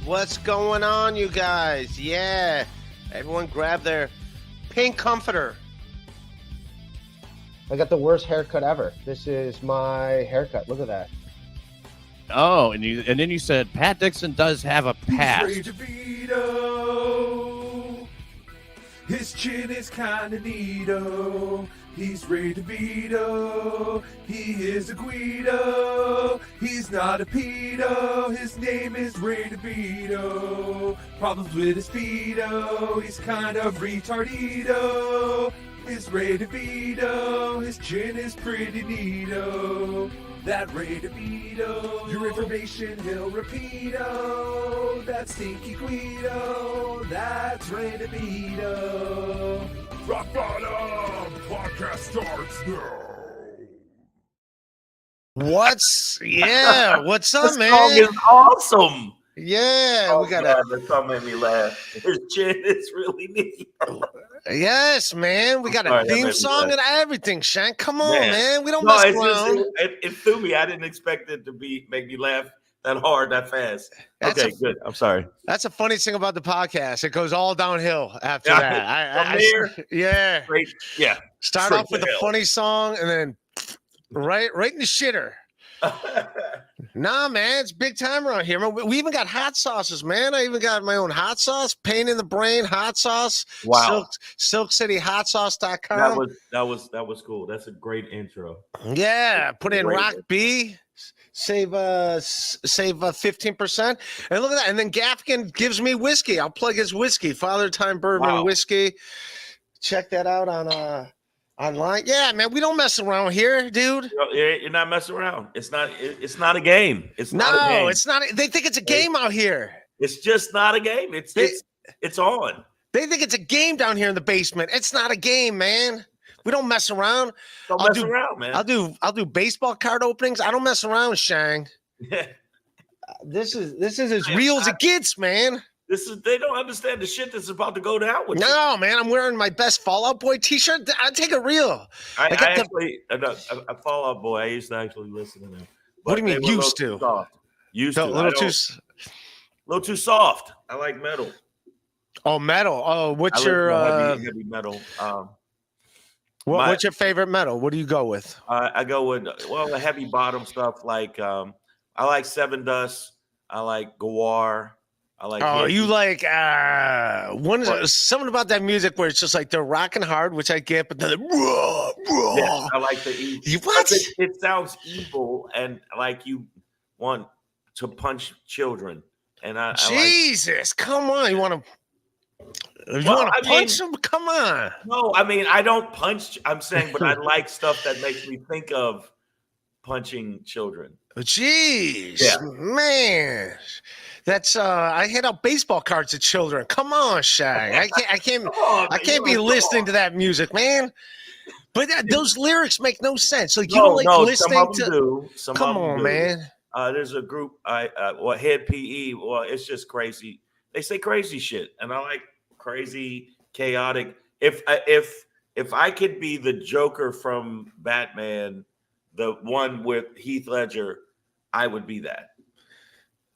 What's going on, you guys? Yeah, everyone grab their pink comforter. I got the worst haircut ever. This is my haircut. Look at that. Oh, and then you said Pat Dixon does have a past. He's Ray DeVito. His chin is kinda neato. He's Ray DeVito. He is a Guido. He's not a pedo. His name is Ray DeVito. Problems with his pedo. He's kind of retardito. It's Ray DeVito. His chin is pretty neato. That Ray DeVito. Your information he'll repeat-o. That stinky Guido. That's Ray DeVito. Rock Bottom podcast starts now. What's up, This man? song is awesome. Yeah, we got God, that song made me laugh. His chin is really neat. Yes, man. We got a Sorry, that theme made me song laugh. and everything, Shang. Come on, Man. man. We don't No, mess it's around. just, it threw me. I didn't expect it to make me laugh that hard, that fast. That's Okay, good. I'm sorry. That's the funniest thing about the podcast. It goes all downhill after Yeah, that. from there, yeah. Great. Yeah. Start straight off with to a hell. funny song and then right in the shitter. Nah, man, it's big time around here. Man, we even got hot sauces, man. I even got my own hot sauce, Pain in the Brain hot sauce. Wow. SilkCityHotSauce.com. That was cool. That's a great intro. Yeah, put in Great. Rock B, save 15%. And look at that. And then Gaffigan gives me whiskey. I'll plug his whiskey, Father Time Bourbon Wow. Whiskey. Check that out on online. Yeah, man, we don't mess around here, dude. You're not messing around. It's not a game. It's not a game. It's not. They think it's a game out here. It's just not a game. It's on. They think it's a game down here in the basement. It's not a game, man. We don't mess around. Don't I'll mess do- around, man. I'll do baseball card openings. I don't mess around, Shang. This is as real as it gets, man. They don't understand the shit that's about to go down with you. No, man, I'm wearing my best Fallout Boy t-shirt. I take it real. I got the- actually, a Fall Out Boy. I used to actually listen to them. What do you mean they were a used little to? too soft. Used A to. little too. Little too soft. I like metal. Oh, metal. Oh, what's I your listen to heavy metal. what's your favorite metal? What do you go with? I go with the heavy bottom stuff. Like I like Seven Dust. I like Gawar. I like. Oh, Hippie. you like something about that music where it's just like they're rocking hard, which I get, but then Yeah, I like the E. You what? It sounds evil and like you want to punch children. And I Jesus, come on! You want to Well, punch them? Come on! no, I mean I don't punch. I'm saying, but I like stuff that makes me think of punching children. Jeez, Yeah. man, that's I hand out baseball cards to children. Come on, Shang. I can't I can't be listening to that music, man. But those lyrics make no sense. Like you don't like listening some of them to. do. Some Come of them on, do. man. There's a group Head PE. Well, it's just crazy. They say crazy shit, and I like crazy, chaotic. If I could be the Joker from Batman, the one with Heath Ledger, I would be that.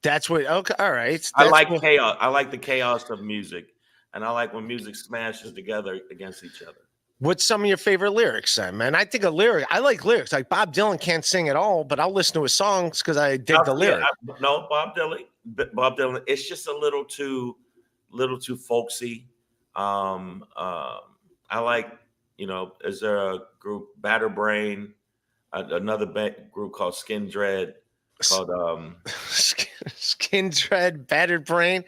That's what. Okay, all right. I like what- chaos. I like the chaos of music, and I like when music smashes together against each other. What's some of your favorite lyrics, then, man? I think I like lyrics. Like Bob Dylan can't sing at all, but I'll listen to his songs because I dig the lyrics. No, Bob Dylan. It's just a little too folksy. I like, is there a group Batterbrain, another group called Skin Dread, called Skin Dread, Battered Brain.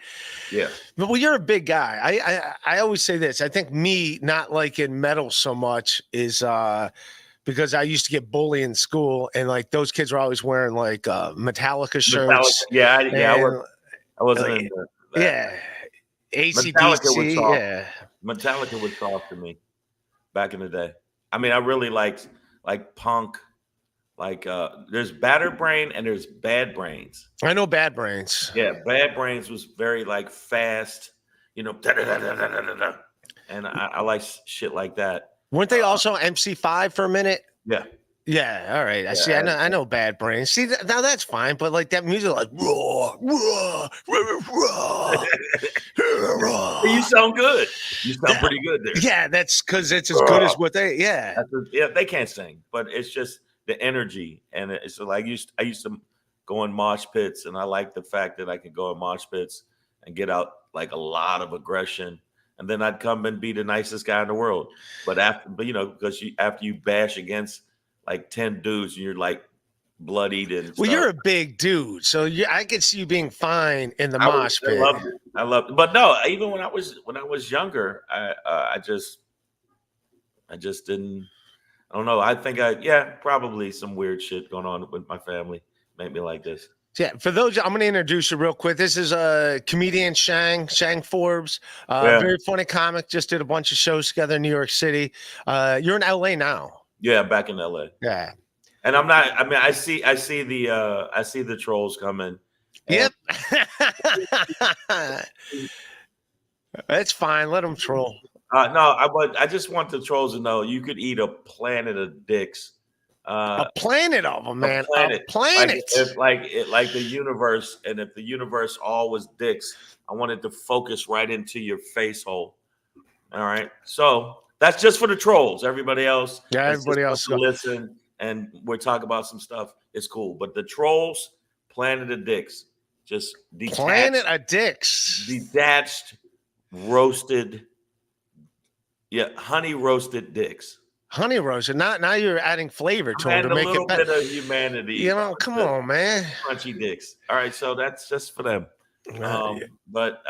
yeah. But well, you're a big guy. I always say this. I think me not liking metal so much is because I used to get bullied in school, and like those kids were always wearing like Metallica shirts. I wasn't into that. Yeah, AC/DC. Metallica was soft. Yeah, Metallica was soft to me back in the day. I mean, I really liked like punk. Like there's Battered Brain and there's Bad Brains. I know Bad Brains. Yeah, Bad Brains was very like fast, da-da-da-da-da-da-da. And I like shit like that. Weren't they also MC5 for a minute? Yeah. Yeah, all right. I Yeah, see. I know Bad Brains. See, now that's fine, but like that music, like raw, raw, raw, raw. You sound good. You sound pretty good there. Yeah, that's because it's as good as what they. Yeah, Yeah, they can't sing, but it's just the energy, and it's like I used to go in mosh pits, and I like the fact that I could go in mosh pits and get out like a lot of aggression, and then I'd come and be the nicest guy in the world. But because after you bash against like 10 dudes, and you're like bloodied and well, stuff. you're a big dude, so I could see you being fine in the I mosh pit. loved it. I loved it. But no, even when I was younger, I just didn't. I don't know. I think probably some weird shit going on with my family made me like this. Yeah, for those, I'm going to introduce you real quick. This is a comedian, Shang Forbes. Very funny comic. Just did a bunch of shows together in New York City. You're in LA now. Yeah, back in LA. Yeah. And I'm not. I mean, I see the trolls coming. Yep. That's fine. Let them troll. No, I just want the trolls to know you could eat a planet of dicks. A planet of them, man. A planet. Like the universe, and if the universe all was dicks, I want it to focus right into your face hole. All right. So that's just for the trolls. Everybody else, yeah, everybody else listen, and we're talking about some stuff. It's cool, but the trolls, planet of dicks, just detached, planet of dicks, detached, roasted. Yeah, honey roasted dicks. Honey roasted. Now you're adding flavor to them to make it better. A little bit of humanity. You know, come on, man. Crunchy dicks. All right, so that's just for them. But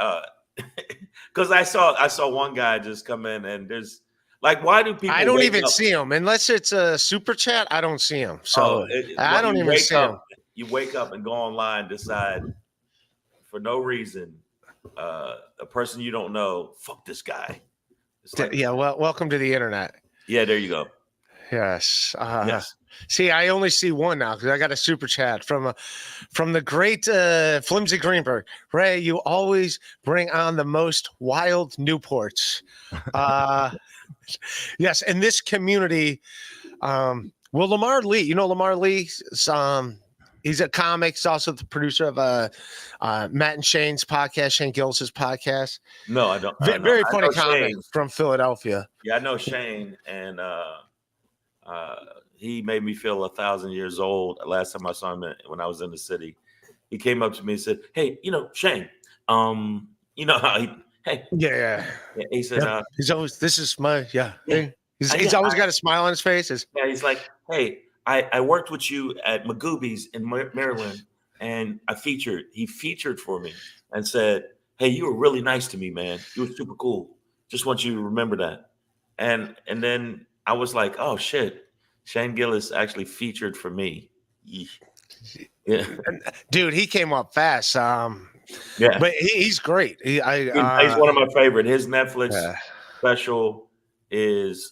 because I saw one guy just come in, and there's like, why do people? I don't even see him unless it's a super chat. I don't see him, so I don't even see him. You wake up and go online, decide for no reason, a person you don't know, fuck this guy. Like, yeah, well, welcome to the internet. Yeah, there you go. Yes. Yes. See, I only see one now because I got a super chat from the great Flimsy Greenberg. Ray, you always bring on the most wild Newports. Yes, in this community, well, Lamar Lee, you know Lamar Lee, he's a comic. He's also the producer of Matt and Shane's podcast, Shane Gillis' podcast. No, I don't. Very funny comic from Philadelphia. Yeah, I know Shane, and he made me feel 1,000 years old. Last time I saw him when I was in the city, he came up to me and said, "Hey, Shane, you know how he." Hey, yeah. He said, yep. He's always. This is my He's always got a smile on his face. Yeah, he's like, "Hey, I worked with you at Magooby's in Maryland, and he featured for me and said, hey, you were really nice to me, man. You were super cool. Just want you to remember that." And then I was like, oh shit, Shane Gillis actually featured for me. Yeah, dude, he came up fast. Yeah, but he's great. He's one of my favorite. His Netflix special is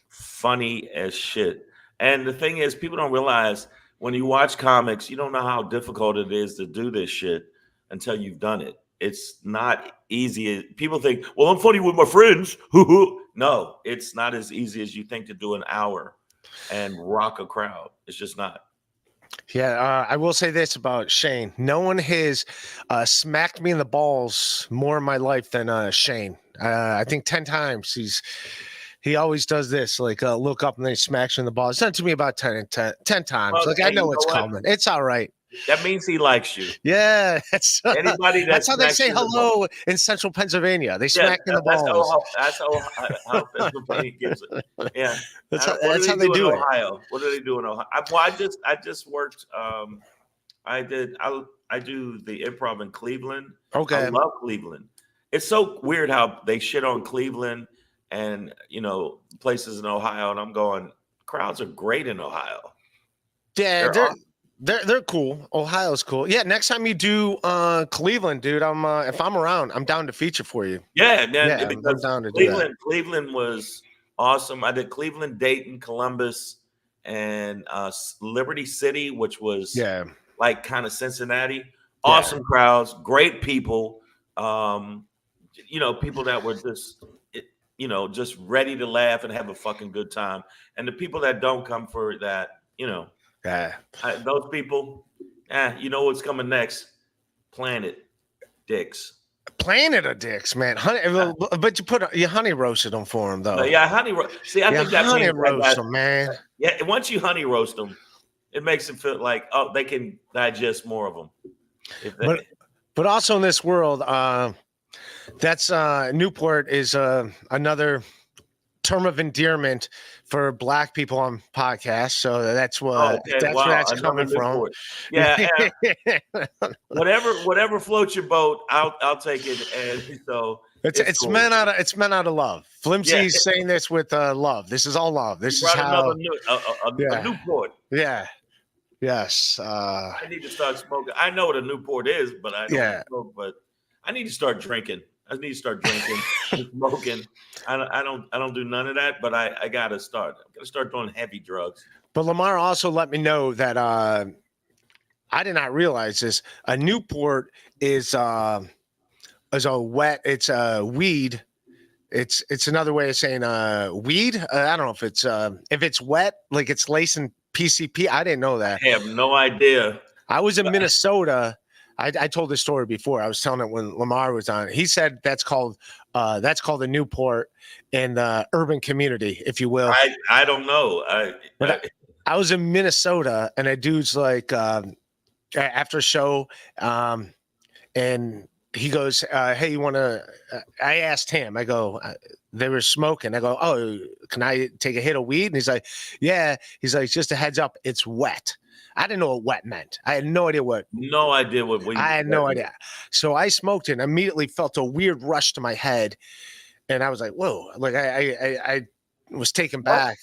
funny as shit. And the thing is, people don't realize when you watch comics, you don't know how difficult it is to do this shit until you've done it. It's not easy. People think, well, I'm funny with my friends. No, it's not as easy as you think to do an hour and rock a crowd. It's just not. Yeah, I will say this about Shane. No one has smacked me in the balls more in my life than Shane. I think 10 times he always does this, like look up and then he smacks you in the balls. It's done to me about 10 times. Well, like, I know it's coming. It's all right. That means he likes you. Yeah. Anybody that's how they say hello in central Pennsylvania. They smack in the balls. That's how Pennsylvania gives it. Yeah. That's how they do it. Ohio. What do they do in Ohio? I just worked. I do the improv in Cleveland. Okay. I love Cleveland. It's so weird how they shit on Cleveland and places in Ohio, and I'm going, crowds are great in Ohio. Yeah, they're cool. Ohio's cool. Yeah, next time you do Cleveland, dude, if I'm around, I'm down to feature for you. Yeah, because I'm down to Cleveland, do that. Cleveland was awesome. I did Cleveland, Dayton, Columbus, and Liberty City, which was like kind of Cincinnati. Awesome crowds, great people. People that were just ready to laugh and have a fucking good time. And the people that don't come for that, you know, Yeah. those people, you know what's coming next? Planet Dicks. Planet of dicks, man. Honey, but you honey roasted them for him though. Yeah, honey roast. See, I think that honey means roast them, man. Yeah, once you honey roast them, it makes them feel like they can digest more of them. But also in this world, that's Newport is another term of endearment for black people on podcasts. So that's what where that's coming from. Yeah, whatever floats your boat, I'll take it. And so it's cool. meant out of love. Flimsy's saying this with love. This is all love. This is how a Newport. Yeah. Yes. I need to start smoking. I know what a Newport is, but I don't smoke. But I need to start drinking. I need to start drinking, smoking. I don't do none of that, but I gotta start. I'm gonna start doing heavy drugs. But Lamar also let me know that I did not realize this. A Newport is a wet. It's a weed. It's another way of saying weed. I don't know if it's wet, like it's lacing PCP. I didn't know that. I have no idea. I was in Minnesota. I told this story before. I was telling it when Lamar was on. He said that's called a Newport in the urban community, if you will. I don't know. I was in Minnesota, and a dude's like after a show, and he goes, "Hey, you want to?" I asked him. I go, "They were smoking." I go, "Oh, can I take a hit of weed?" And he's like, "Yeah." He's like, "Just a heads up, it's wet." I didn't know what wet meant. I had no idea what. No idea what weed. I had no idea. So I smoked it and immediately felt a weird rush to my head, and I was like, "Whoa!" Like I was taken back,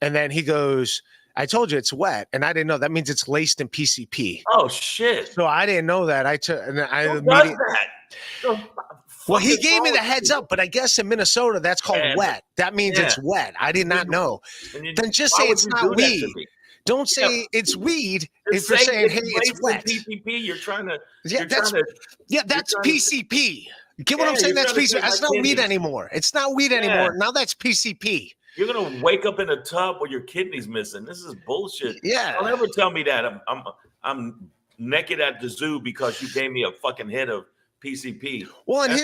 and then he goes, "I told you it's wet," and I didn't know that means it's laced in PCP. Oh shit! So I didn't know that. I took and I Who does that? Well, he gave me the heads up, but I guess in Minnesota that's called wet. That means it's wet. I did not know. Then just say it's not weed. Don't say it's weed if you're saying, "Hey, it's wet." PCP, you're trying to. That's PCP. Get what I'm saying? That's PCP. That's not weed anymore. It's not weed anymore. Now that's PCP. You're gonna wake up in a tub with your kidneys missing. This is bullshit. Yeah. Don't ever tell me that I'm naked at the zoo because you gave me a fucking hit of PCP. Well, and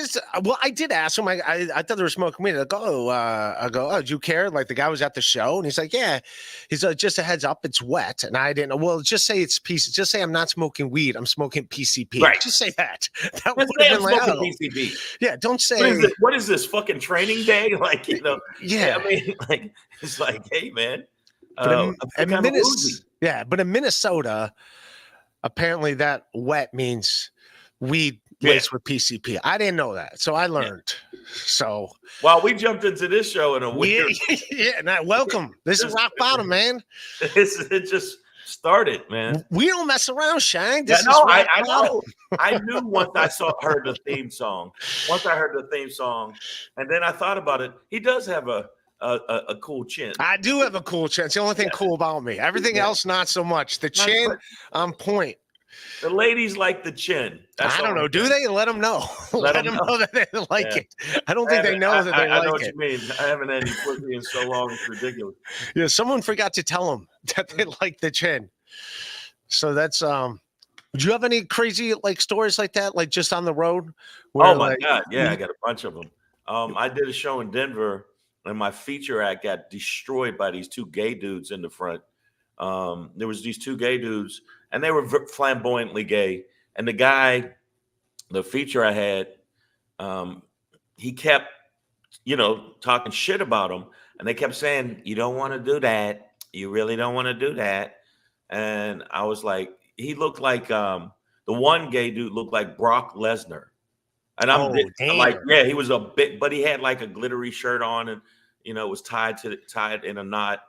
I did ask him. I thought they were smoking weed. I go, "Oh, do you care?" Like the guy was at the show, and he's like, "Yeah." He's like, "Just a heads up, it's wet." And I didn't know. Well, just say it's PC. Just say I'm not smoking weed. I'm smoking PCP. Right. Just say that. That would have been like, PCP. Yeah. Don't say. What is this fucking training day? Like, Yeah. I mean, like it's like, hey, man. But in Minnesota, apparently that wet means weed laced with PCP. I didn't know that, so I learned. So well, we jumped into this show in a weird. Welcome. This is rock bottom, man. It just started, man. We don't mess around, Shang. I know. I knew once I heard the theme song. Once I heard the theme song, and then I thought about it. He does have a cool chin. I do have a cool chin. It's the only thing cool about me. Everything else, not so much. The chin on point. The ladies like the chin. I don't know. Do they? Let them know. Let them know that they like it. I don't think they know that they like it. I know what you mean. I haven't had any pussy in so long. It's ridiculous. Yeah, someone forgot to tell them that they like the chin. So that's Do you have any crazy stories like that, like just on the road? Oh my God. Yeah, I got a bunch of them. I did a show in Denver and my feature act got destroyed by these two gay dudes in the front. There was these two gay dudes and they were flamboyantly gay. And the guy, the feature I had, he kept, talking shit about them. And they kept saying, "You don't want to do that. You really don't want to do that." And I was like, he looked like the one gay dude looked like Brock Lesnar. And I'm like, yeah, he was a bit, but he had like a glittery shirt on and, it was tied in a knot.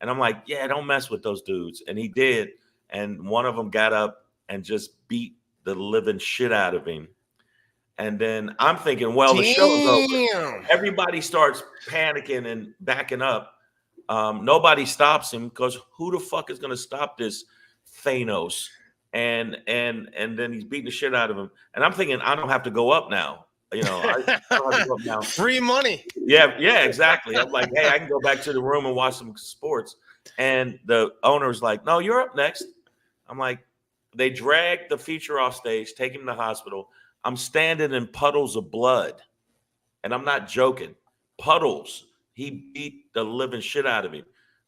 And I'm like, yeah, don't mess with those dudes. And he did. And one of them got up and just beat the living shit out of him. And then I'm thinking, well, the show's over. Everybody starts panicking and backing up. Nobody stops him because who the fuck is going to stop this Thanos? And then he's beating the shit out of him. And I'm thinking, I don't have to go up now. I don't have to go up now. Free money. Yeah, exactly. I'm like, hey, I can go back to the room and watch some sports. And the owner was like, "No, you're up next." I'm like, they dragged the feature off stage, take him to the hospital. I'm standing in puddles of blood. And I'm not joking. Puddles. He beat the living shit out of me.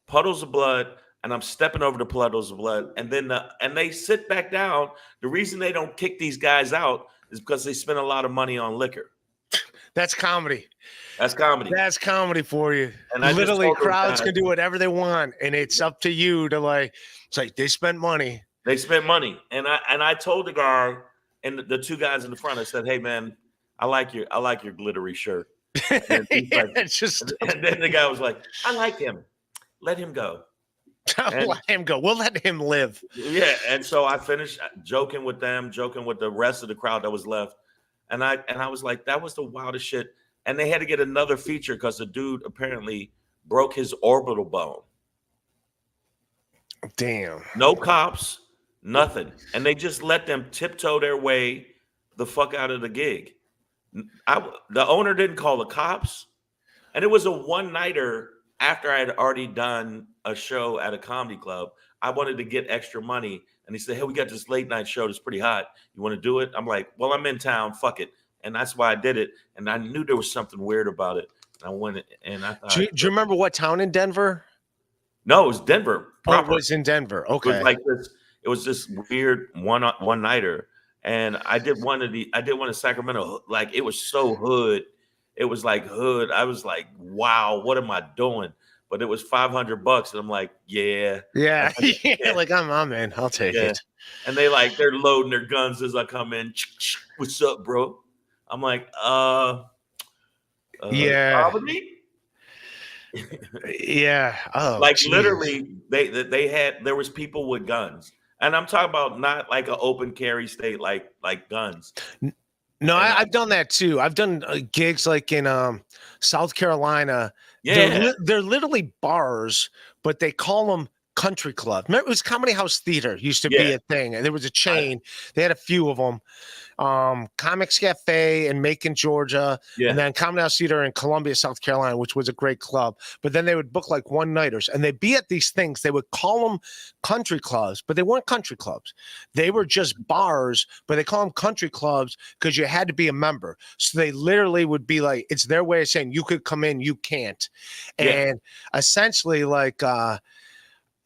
Puddles of blood, and I'm stepping over the puddles of blood. And then and they sit back down. The reason they don't kick these guys out is because they spend a lot of money on liquor. That's comedy. That's comedy. That's comedy for you. And I just Literally, told those crowds guys- can do whatever they want, and it's up to you to like. It's like they spent money. They spent money. And I told the guy and the two guys in the front, I said, "Hey man, I like your glittery shirt." And he's Yeah, like- it's just and then the guy was like, "I like him. Let him go." let him go. We'll let him live. Yeah, and so I finished joking with them, joking with the rest of the crowd that was left, and I was like, that was the wildest shit. And they had to get another feature because the dude apparently broke his orbital bone. Damn. No cops, nothing, and they just let them tiptoe their way the fuck out of the gig. The owner didn't call the cops, and it was a one-nighter. After I had already done a show at a comedy club, I wanted to get extra money. And he said, "Hey, we got this late night show that's pretty hot. You want to do it?" I'm like, "Well, I'm in town. Fuck it." And that's why I did it. And I knew there was something weird about it. And I went and I thought, Do you remember what town in Denver? no, it was Denver. Oh, it Proper. was in Denver. It Okay. was like this. It was this weird one nighter. And I did one in Sacramento. Like it was so hood. It was like hood. I was like, wow, what am I doing? But it was $500, and I'm like, yeah. Yeah. Yeah. Like I'm in. I'll take Yeah. it. And they're loading their guns as I come in. What's up, bro? I'm like, Yeah. comedy? Yeah. Oh, Like geez. literally, there was people with guns, and I'm talking about not like an open carry state, like guns. No, I've done that too. I've done gigs like in South Carolina. Yeah, They're literally bars, but they call them country club. Remember, it was Comedy House Theater used to be Yeah. a thing, and there was a chain. They had a few of them. Comics Cafe in Macon, Georgia, yeah, and then Comedy House Theater in Columbia, South Carolina, which was a great club. But then they would book like one-nighters, and they'd be at these things. They would call them country clubs, but they weren't country clubs. They were just bars, but they call them country clubs because you had to be a member. So they literally would be like, it's their way of saying you could come in, you can't. Yeah. And essentially, like,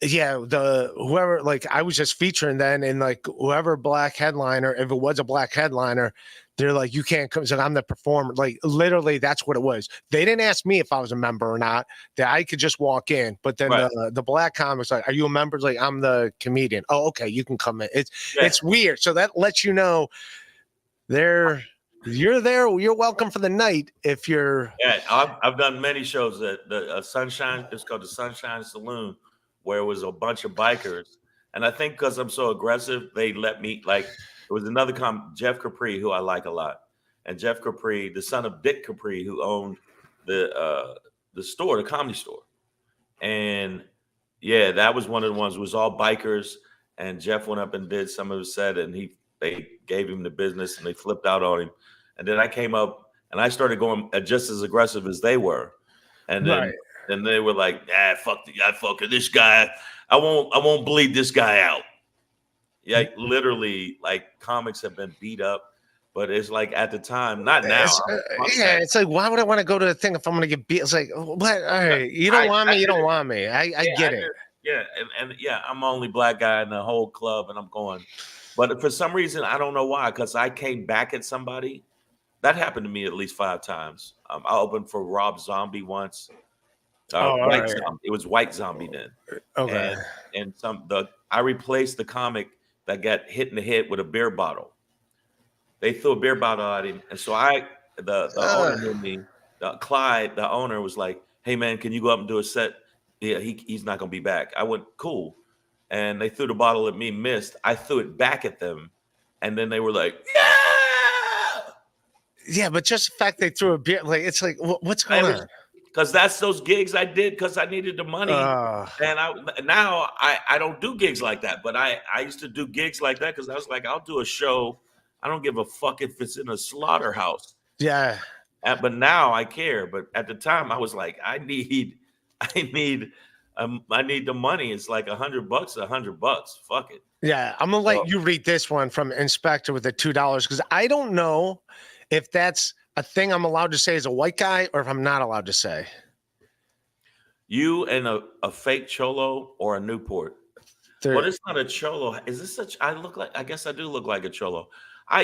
yeah, whoever, like I was just featuring then, and like whoever black headliner, if it was a black headliner, they're like, you can't come. So I'm the performer. Like literally, that's what it was. They didn't ask me if I was a member or not. That I could just walk in. But then Right. the black comics like, are you a member? Like I'm the comedian. Oh, okay, you can come in. Yeah. It's weird. So that lets you know you're there. You're welcome for the night if you're. yeah. I've done many shows at the Sunshine. It's called the Sunshine Saloon, where it was a bunch of bikers. And I think because I'm so aggressive, they let me, like, it was another Jeff Capri, who I like a lot. And Jeff Capri, the son of Dick Capri, who owned the store, the comedy store. And yeah, that was one of the ones. It was all bikers. And Jeff went up and did some of his set, and they gave him the business, and they flipped out on him. And then I came up and I started going just as aggressive as they were. And then Right. and they were like, fuck this guy. I won't bleed this guy out. Yeah, literally, like comics have been beat up, but it's like at the time, not now. Yeah, it's like, why would I want to go to a thing if I'm going to get beat? It's like, what? All right, you don't want me, you don't want me. I get it. Yeah, and yeah, I'm the only black guy in the whole club, and I'm going. But for some reason, I don't know why, because I came back at somebody. That happened to me at least 5 times. I opened for Rob Zombie once. White right. Zombie. It was White Zombie then. Okay. And I replaced the comic that got hit in the head with a beer bottle. They threw a beer bottle at him, and so the owner knew me. Clyde, the owner, was like, "Hey man, can you go up and do a set?" Yeah, he's not gonna be back. I went, cool, and they threw the bottle at me, missed. I threw it back at them, and then they were like, "Yeah!" Yeah, but just the fact they threw a beer, like it's like, what's going on? Because that's those gigs I did because I needed the money. And I don't do gigs like that, but I used to do gigs like that because I was like, I'll do a show. I don't give a fuck if it's in a slaughterhouse. Yeah. But now I care. But at the time I was like, I need I need the money. It's like $100, $100. Fuck it. Yeah, I'm gonna let you read this one from Inspector with the $2 because I don't know if that's a thing I'm allowed to say as a white guy or if I'm not allowed to say. You and a fake cholo or a Newport? There- Well, it's not a cholo. Is this such? I guess I do look like a cholo.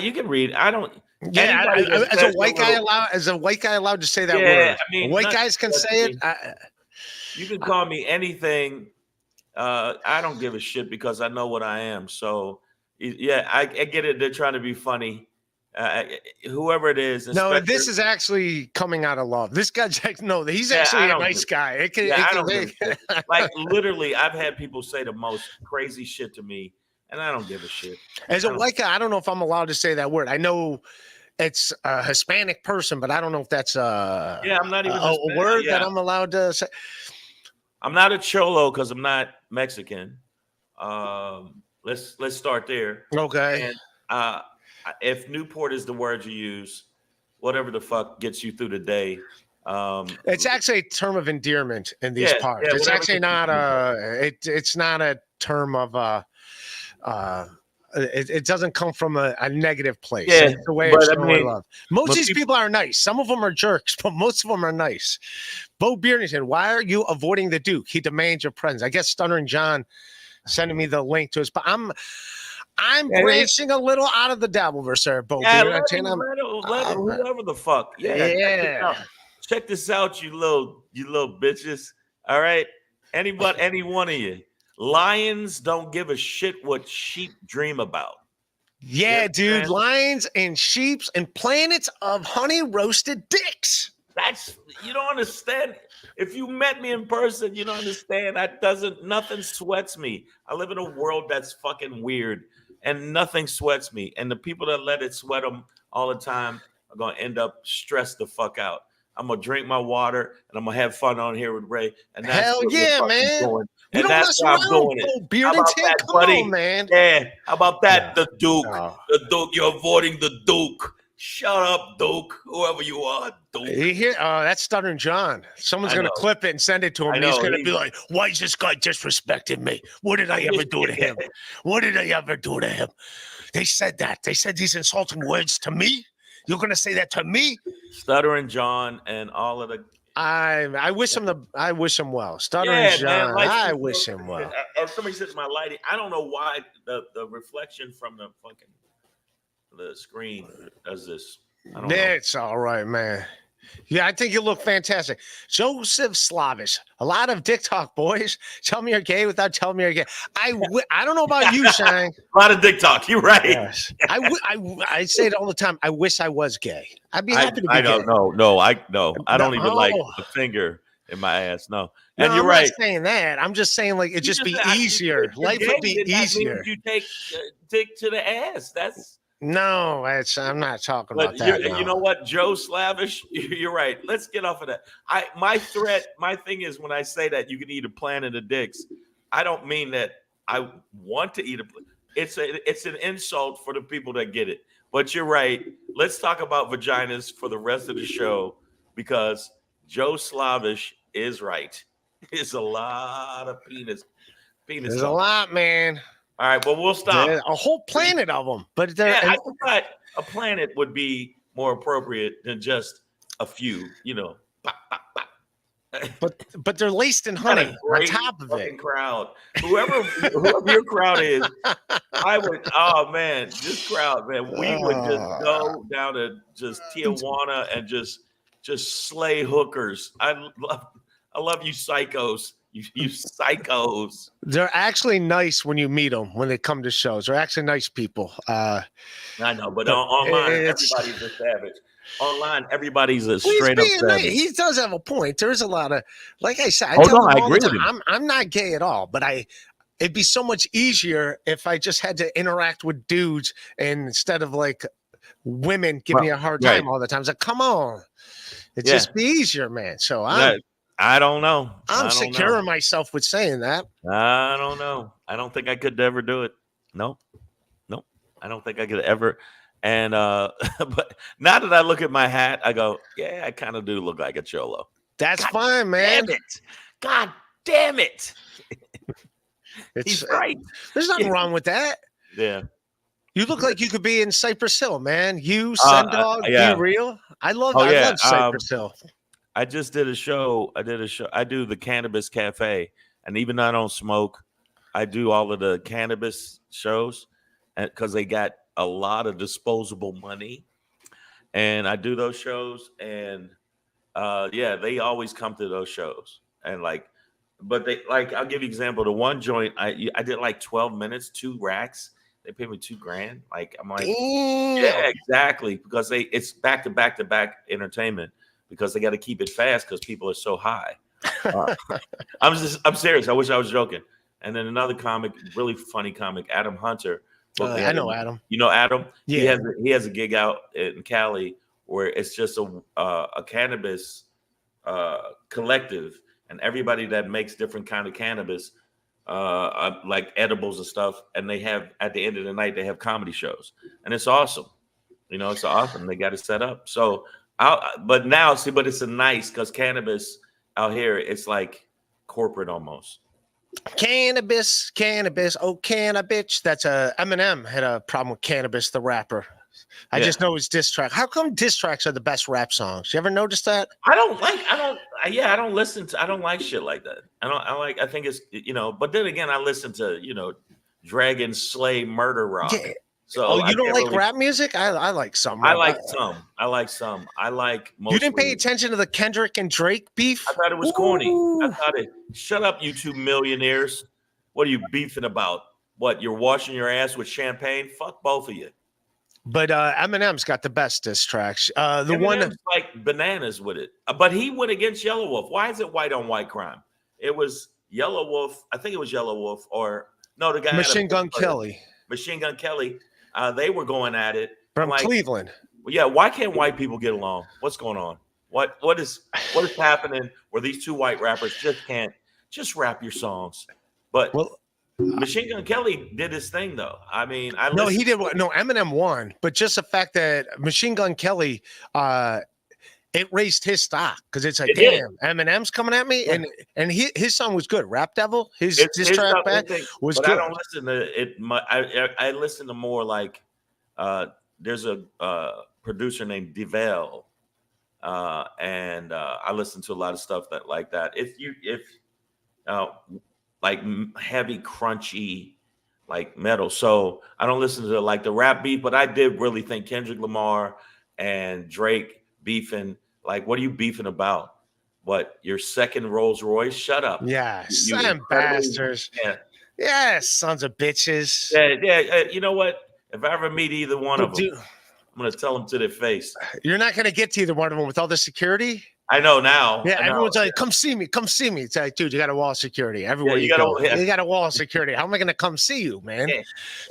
You can read. I don't. yeah, anybody that as a says white guy allowed to say that Yeah, word. I mean, White not- guys can say it. You can call me anything. I don't give a shit because I know what I am. So, yeah, I get it. They're trying to be funny. Whoever it is. No, Inspector- this is actually coming out of love. This guy's no, he's Yeah, actually I a don't nice give- guy. It can, Yeah, it I can don't give a make- shit. Like literally, I've had people say the most crazy shit to me, and I don't give a shit. As a white guy, I don't know if I'm allowed to say that word. I know it's a Hispanic person, but I don't know if that's Yeah, I'm not even a Hispanic. word Yeah. that I'm allowed to say. I'm not a cholo because I'm not Mexican. Let's start there. Okay. And if Newport is the word you use, whatever the fuck gets you through the day. It's actually a term of endearment in these Yeah, parts. yeah, It's whatever actually gets you not it's not a term of it doesn't come from a negative place. Yeah, It's the way but of I showing mean, love. Most when of these people are nice. Some of them are jerks, but most of them are nice. Bo Beardington, why are you avoiding the Duke? He demands your presence. I guess Stuttering John sending me the link to us, but I'm Yeah, branching a little out of the Dabbleverse, sir, Bo Yeah, Beardington. let him, whoever the fuck. Yeah. Check this out, you little bitches. All right. Any one of you. Lions don't give a shit what sheep dream about. Yeah, Yeah, dude. man. Lions and sheeps and planets of honey roasted dicks. You don't understand. If you met me in person, you don't understand. Nothing sweats me. I live in a world that's fucking weird and nothing sweats me. And the people that let it sweat them all the time are going to end up stressed the fuck out. I'm going to drink my water and I'm going to have fun on here with Ray. And that's Hell what we're yeah, fucking man. doing. We And don't that's mess why I'm around, doing it. Bo How about Beardington. that, Come buddy? on, man. Yeah. How about that? No. The Duke. No. The Duke. You're avoiding the Duke. Shut up, Duke. Whoever you are, Duke. You hear? Oh, that's Stuttering John. Someone's I going to know. clip it and send it to him. I And he's know, going to he- be like, why is this guy disrespecting me? What did I ever do to him? What did I ever do to him? They said that. They said these insulting words to me. You're going to say that to me? Stuttering John and all of the I wish him well. Stuttering John. I wish him well. Somebody said my lighting. I don't know why the reflection from the screen does this. I don't know. It's all right, man. Yeah, I think you look fantastic. Joseph Slavish. A lot of dick talk, boys. Tell me you're gay without telling me you're gay. I don't know about you, Shang. A lot of dick talk. You're right. Yes. I say it all the time. I wish I was gay. I'd be happy to be I gay. don't know. No, I don't even like No. the finger in my ass. No. No, And you're I'm right. not saying that. I'm just saying like it'd just be I- easier. if you're Life gay, would be then that means easier. You take dick to the ass. That's No, I'm not talking about But that. you know what, Joe Slavish, you're right. Let's get off of that. My thing is when I say that you can eat a planet of dicks, I don't mean that I want to eat it's an insult for the people that get it. But you're right. Let's talk about vaginas for the rest of the show because Joe Slavish is right. There's a lot of penis. There's a lot, man. All right, well, we'll stop. There's a whole planet of them, but they're Yeah, I thought a planet would be more appropriate than just a few, Pop, pop, pop. but they're laced in Got a honey on great top of fucking it. crowd. Whoever your crowd is, I would. Oh man, this crowd, man, we would just go down to just Tijuana and just slay hookers. I love you, psychos. You psychos. They're actually nice when you meet them when they come to shows. They're actually nice people. I know, but online, everybody's a savage. Online, everybody's a straight up savage. He does have a point. There's a lot of, like I said, I agree with him. I'm not gay at all, but it'd be so much easier if I just had to interact with dudes and instead of like women giving me a hard time all the time. It's like, come on, it'd just be easier, man. So I don't know. I'm securing myself with saying that. I don't know. I don't think I could ever do it. No. I don't think I could ever. And but now that I look at my hat, I go, yeah, I kind of do look like a cholo. That's fine, man. Damn it. God damn it. It's He's right. there's nothing wrong with that. Yeah. You look like you could be in Cypress Hill, man. You, Uh, Sendog, yeah. Be Real. I love yeah. Cypress Hill. I just did a show. I do the Cannabis Cafe, and even though I don't smoke, I do all of the cannabis shows, and because they got a lot of disposable money, and I do those shows, and yeah, they always come to those shows, and like, but they like I'll give you an example. The one joint I did like 12 minutes, 2 racks. They paid me $2,000. Like I'm like, Damn. yeah, exactly, because it's back to back to back entertainment because they got to keep it fast because people are so high. I'm serious. I wish I was joking. And then another comic, really funny comic, Adam Hunter. I know Adam. You know Adam? Yeah. He has a gig out in Cali where it's just a cannabis collective, and everybody that makes different kind of cannabis, like edibles and stuff, and they have at the end of the night they have comedy shows, and it's awesome. You know, it's awesome. They got it set up. So, but it's a nice because cannabis out here it's like corporate almost. Cannabis. Oh, cannabis. That's Eminem had a problem with Cannabis, the rapper. I just know his diss track. How come diss tracks are the best rap songs? You ever notice that? I don't like shit like that. I think it's, but then again, I listen to, Dragon Slay Murder Rock. Yeah. So you don't like rap music? I like some. I like some. I like mostly. You didn't pay attention to the Kendrick and Drake beef? I thought it was corny. I thought shut up, you two millionaires. What are you beefing about? What, you're washing your ass with champagne? Fuck both of you. But Eminem's got the best diss tracks. Eminem's like bananas with it. But he went against Yellow Wolf. Why is it white on white crime? It was Yellow Wolf. I think it was Yellow Wolf or no, the guy Machine Gun Kelly. Machine Gun Kelly. They were going at it from Cleveland. Yeah, why can't white people get along? What's going on? What is happening where these two white rappers can't rap your songs? But Machine Gun Kelly did his thing though. I mean, he did. No, Eminem won, but just the fact that Machine Gun Kelly, it raised his stock because it's like, damn, Eminem's coming at me, and his song was good. Rap Devil, his track was good. I don't listen to it. I listen to more like there's a producer named DeVale, and I listen to a lot of stuff like that. If like heavy, crunchy, like metal. So I don't listen to like the rap beat, but I did really think Kendrick Lamar and Drake beefing. Like, what are you beefing about? What, your second Rolls Royce? Shut up. Yeah, son bastards. Yeah. Yes, sons of bitches. Yeah. You know what? If I ever meet either one of them, I'm going to tell them to their face. You're not going to get to either one of them with all the security? I know now. Yeah, everyone's like, come see me. It's like, dude, you got a wall of security everywhere you go. You got a wall of security. How am I going to come see you, man? Yeah.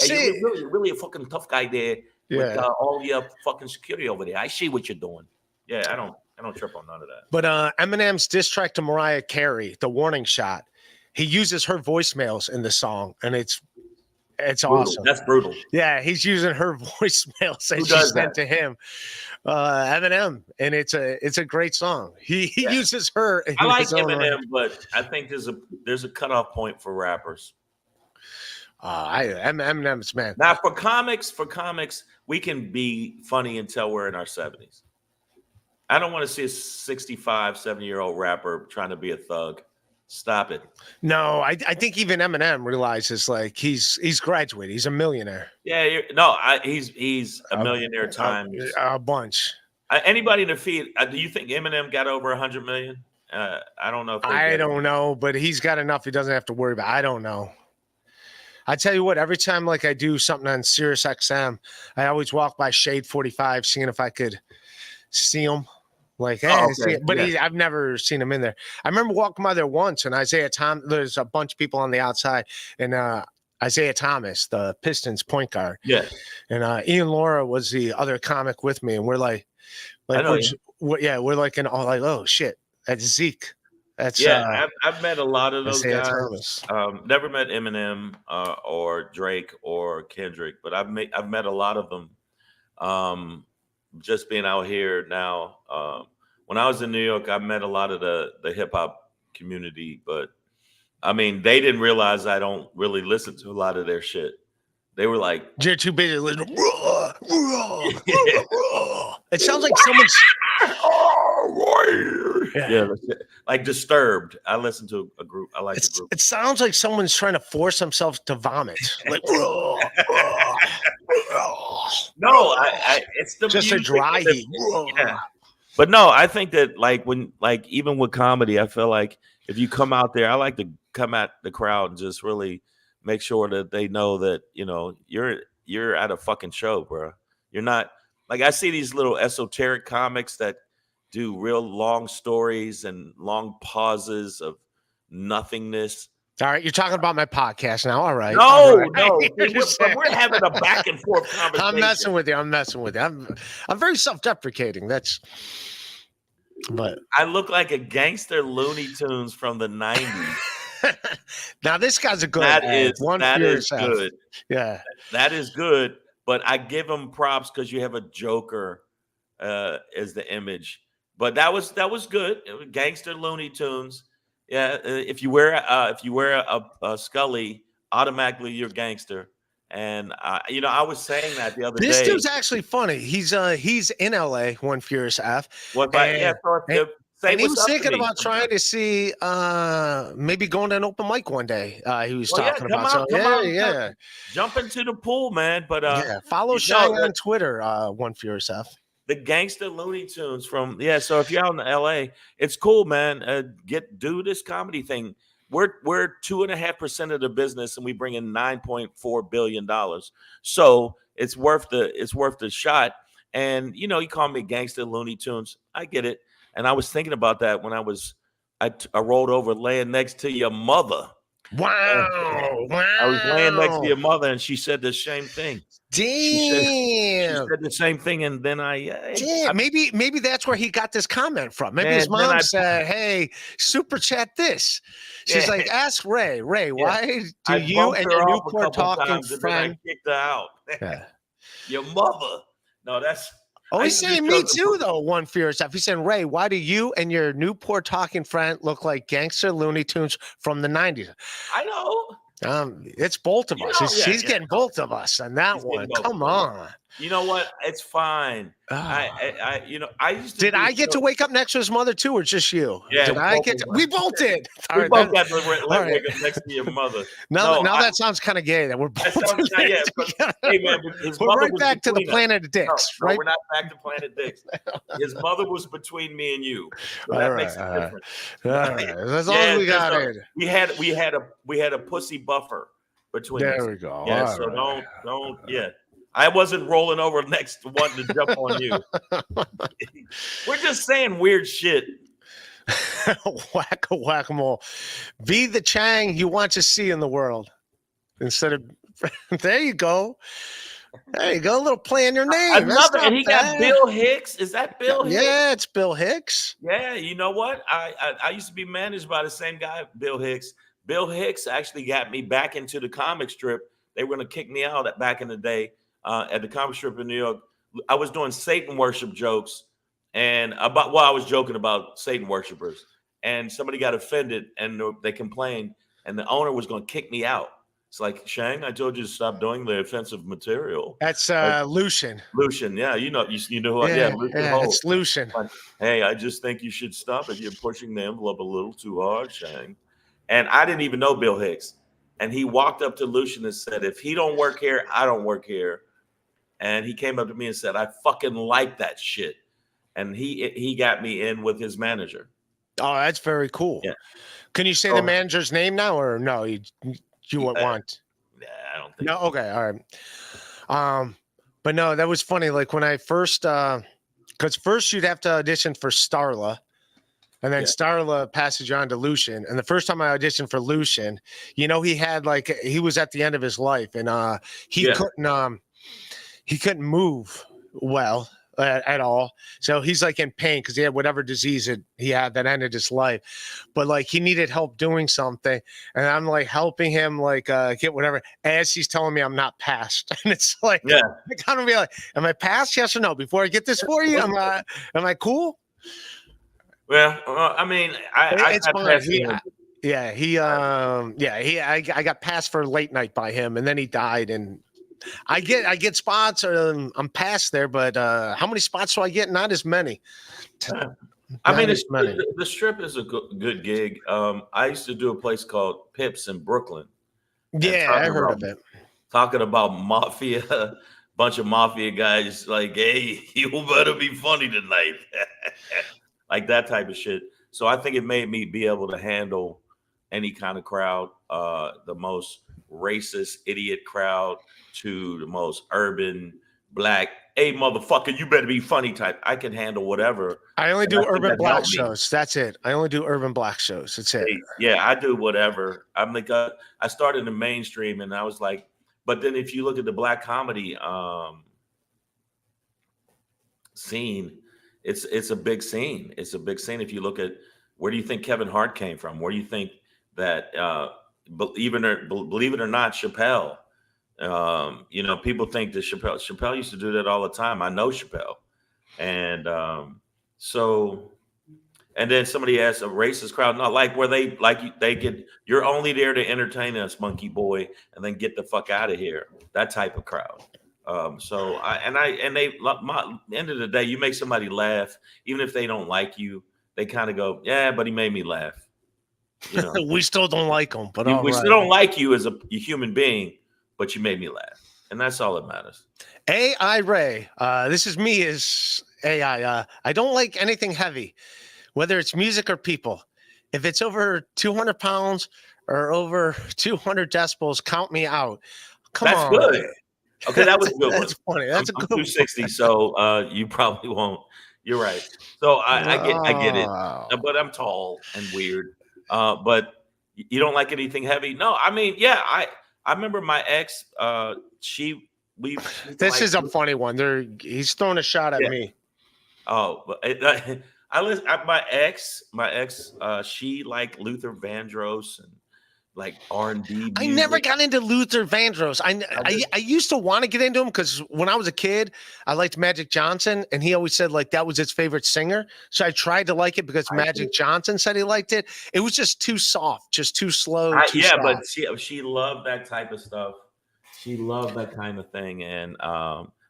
You're really a fucking tough guy there with all your fucking security over there. I see what you're doing. Yeah, I don't trip on none of that. But Eminem's diss track to Mariah Carey, The Warning Shot, he uses her voicemails in the song, and it's awesome. That's brutal. Yeah, he's using her voicemails that she sent to him, Eminem, and it's a great song. He uses her. I like Eminem, but I think there's a cutoff point for rappers. Eminem's man. Now for comics, we can be funny until we're in our 70s. I don't want to see a 65, 70-year-old rapper trying to be a thug. Stop it. No, I think even Eminem realizes like he's graduated. He's a millionaire. Yeah, he's a millionaire times a bunch. Anybody in the feed? Do you think Eminem got over 100 million? I don't know. I don't know, but he's got enough. He doesn't have to worry about. I don't know. I tell you what, every time like I do something on Sirius XM, I always walk by Shade 45, seeing if I could see him. Like, hey, I've never seen him in there. I remember walking by there once, and there's a bunch of people on the outside, and Isaiah Thomas, the Pistons point guard. Yeah. And Ian Laura was the other comic with me, and we're like we're like in all like, oh shit, that's Zeke. That's I've met a lot of those Isaiah guys. Never met Eminem or Drake or Kendrick, but I've met a lot of them. Just being out here now. When I was in New York, I met a lot of the hip hop community, but I mean, they didn't realize I don't really listen to a lot of their shit. They were like, You're too busy listening. Yeah. It sounds like someone's. Yeah, that's it. Like Disturbed. I listen to a group. I like a group. It sounds like someone's trying to force themselves to vomit. Like, No, it's the just a music dry that- heat. Yeah. But no, I think that like even with comedy, I feel like if you come out there, I like to come at the crowd and just really make sure that they know that you're at a fucking show, bro. You're not like I see these little esoteric comics that do real long stories and long pauses of nothingness. All right, you're talking about my podcast now. All right. No, all right. no, You're just saying- we're having a back and forth conversation. I'm messing with you. I'm very self-deprecating. But I look like a gangster Looney Tunes from the 90s. now this guy's a good That one. is One for yourself. good. Yeah. That is good. But I give him props because you have a Joker as the image. But that was good. It was gangster Looney Tunes. Yeah, if you wear a Scully, automatically you're gangster. And I was saying that the other day. This dude's actually funny. He's in LA, One Furious F. What about And he was thinking about trying to see maybe going to an open mic one day. He was talking about. Yeah. Jump into the pool, man. But follow Shang on Twitter, One Furious F. The gangster Looney Tunes from So if you're out in LA, it's cool, man. Do this comedy thing. We're 2.5% of the business, and we bring in $9.4 billion. So it's worth the shot. And you call me gangster Looney Tunes. I get it. And I was thinking about that when I rolled over laying next to your mother. Wow. I was laying next to your mother, and she said the same thing. Damn. She said the same thing, and then maybe that's where he got this comment from. Maybe his mom said, "Hey, super chat this." She's like, "Ask Ray. Ray, why do you and your Newport talking friend?" I kicked her out. Yeah. Your mother. No, that's. Oh, he's saying me too, though. One Furious stuff. He's saying, Ray, why do you and your Newport talking friend look like gangster Looney Tunes from the 90s? I know. It's both of us. She's getting both of us on that one. Come on. You know what? It's fine. I used to. Did I get to wake up next to his mother too, or just you? Yeah. Did I get to? We both did. We both got to wake up next to your mother. Now that sounds kind of gay. That we're both. Hey man, we're right back to the planet of dicks, right? We're not back to planet dicks. His mother was between me and you. So that makes a difference. All right. As long as we got it. We had a pussy buffer between us. There we go. Yeah. So don't. Yeah. I wasn't rolling over next to wanting to jump on you. We're just saying weird shit. Whack-a-mole. Be the Chang you want to see in the world. Instead of there you go. There you go. A little play in your name. And he got Bill Hicks. Is that Bill Hicks? Yeah, it's Bill Hicks. Yeah, you know what? I used to be managed by the same guy, Bill Hicks. Bill Hicks actually got me back into the comic strip. They were going to kick me out back in the day. At the comic strip in New York, I was doing Satan worship jokes and I was joking about Satan worshipers, and somebody got offended and they complained, and the owner was going to kick me out. It's like, Shang, I told you to stop doing the offensive material. That's Lucian. Lucian, yeah, you know who. Lucian it's Lucian. Hey, I just think you should stop it. You're pushing the envelope a little too hard, Shang. And I didn't even know Bill Hicks, and he walked up to Lucian and said, "If he don't work here, I don't work here." And he came up to me and said, "I fucking like that shit." And he got me in with his manager. Oh, that's very cool. Yeah. Can you say the manager's name now, or no? You wouldn't want? Yeah, I don't think. No. Okay. All right. But no, that was funny. Like when I first, because first you'd have to audition for Starla, and then Starla passes you on to Lucian. And the first time I auditioned for Lucian, he had he was at the end of his life, and he couldn't move well at all. So he's in pain because he had whatever disease he had that ended his life. But he needed help doing something. And I'm helping him get whatever as he's telling me I'm not passed. And it's I kind of be like, am I passed? Yes or no? Before I get this for you, am I cool? Well, I mean, it's fine. I got passed for late night by him, and then he died. And I get spots. I'm past there, but how many spots do I get? Not as many. I mean, Not as many. the Strip is a good gig. I used to do a place called Pips in Brooklyn. And Yeah, I heard of it. Talking about mafia, bunch of mafia guys like, hey, you better be funny tonight. Like that type of shit. So I think it made me be able to handle any kind of crowd, the most racist idiot crowd to the most urban black, hey motherfucker, you better be funny type. I can handle whatever. I only And do I think urban that black helped me. shows. That's it. I only do urban black shows. That's it. Yeah, I do whatever. I'm like, I started in the mainstream, and I was like, but then if you look at the black comedy scene, it's a big scene. It's a big scene. If you look at where do you think Kevin Hart came from? Where do you think that believe it or not, Chappelle? People think that Chappelle used to do that all the time. I know Chappelle, and so. And then somebody asked a racist crowd, not like where they get, you're only there to entertain us, monkey boy, and then get the fuck out of here. That type of crowd. End of the day, you make somebody laugh, even if they don't like you, they kind of go, yeah, but he made me laugh. You know, We still don't like him, but we still don't like you as a human being, but you made me laugh, and that's all that matters. AI Ray, this is me as AI. I don't like anything heavy, whether it's music or people. If it's over 200 pounds or over 200 decibels, count me out. Come on. That's good. Okay, that was a good one. That's funny. That's a I'm good one. 260, so you probably won't. You're right. So I get it, Wow. but I'm tall and weird. But you don't like anything heavy? No, I mean, yeah, I remember my ex. This is a funny one. He's throwing a shot at me. Oh, but my ex, she liked Luther Vandross and like R&B. I never got into Luther Vandross. I used to want to get into him because when I was a kid, I liked Magic Johnson, and he always said like that was his favorite singer. So I tried to like it because Magic Johnson said he liked it. It was just too soft, just too slow. Soft. But she loved that type of stuff. She loved that kind of thing, and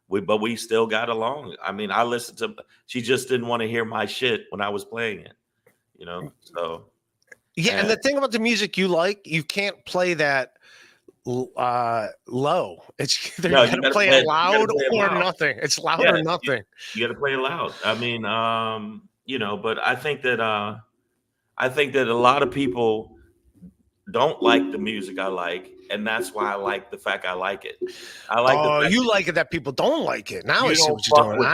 we still got along. I mean, I listened to. She just didn't want to hear my shit when I was playing it, So yeah, and the thing about the music you like, you can't play that low. It's either you gotta play it loud or nothing. It's loud or nothing. You got to play it loud. I mean, but I think that a lot of people don't like the music I like, and that's why I like the fact I like it. I like. Oh, you like it that people don't like it. Now I see what you're doing.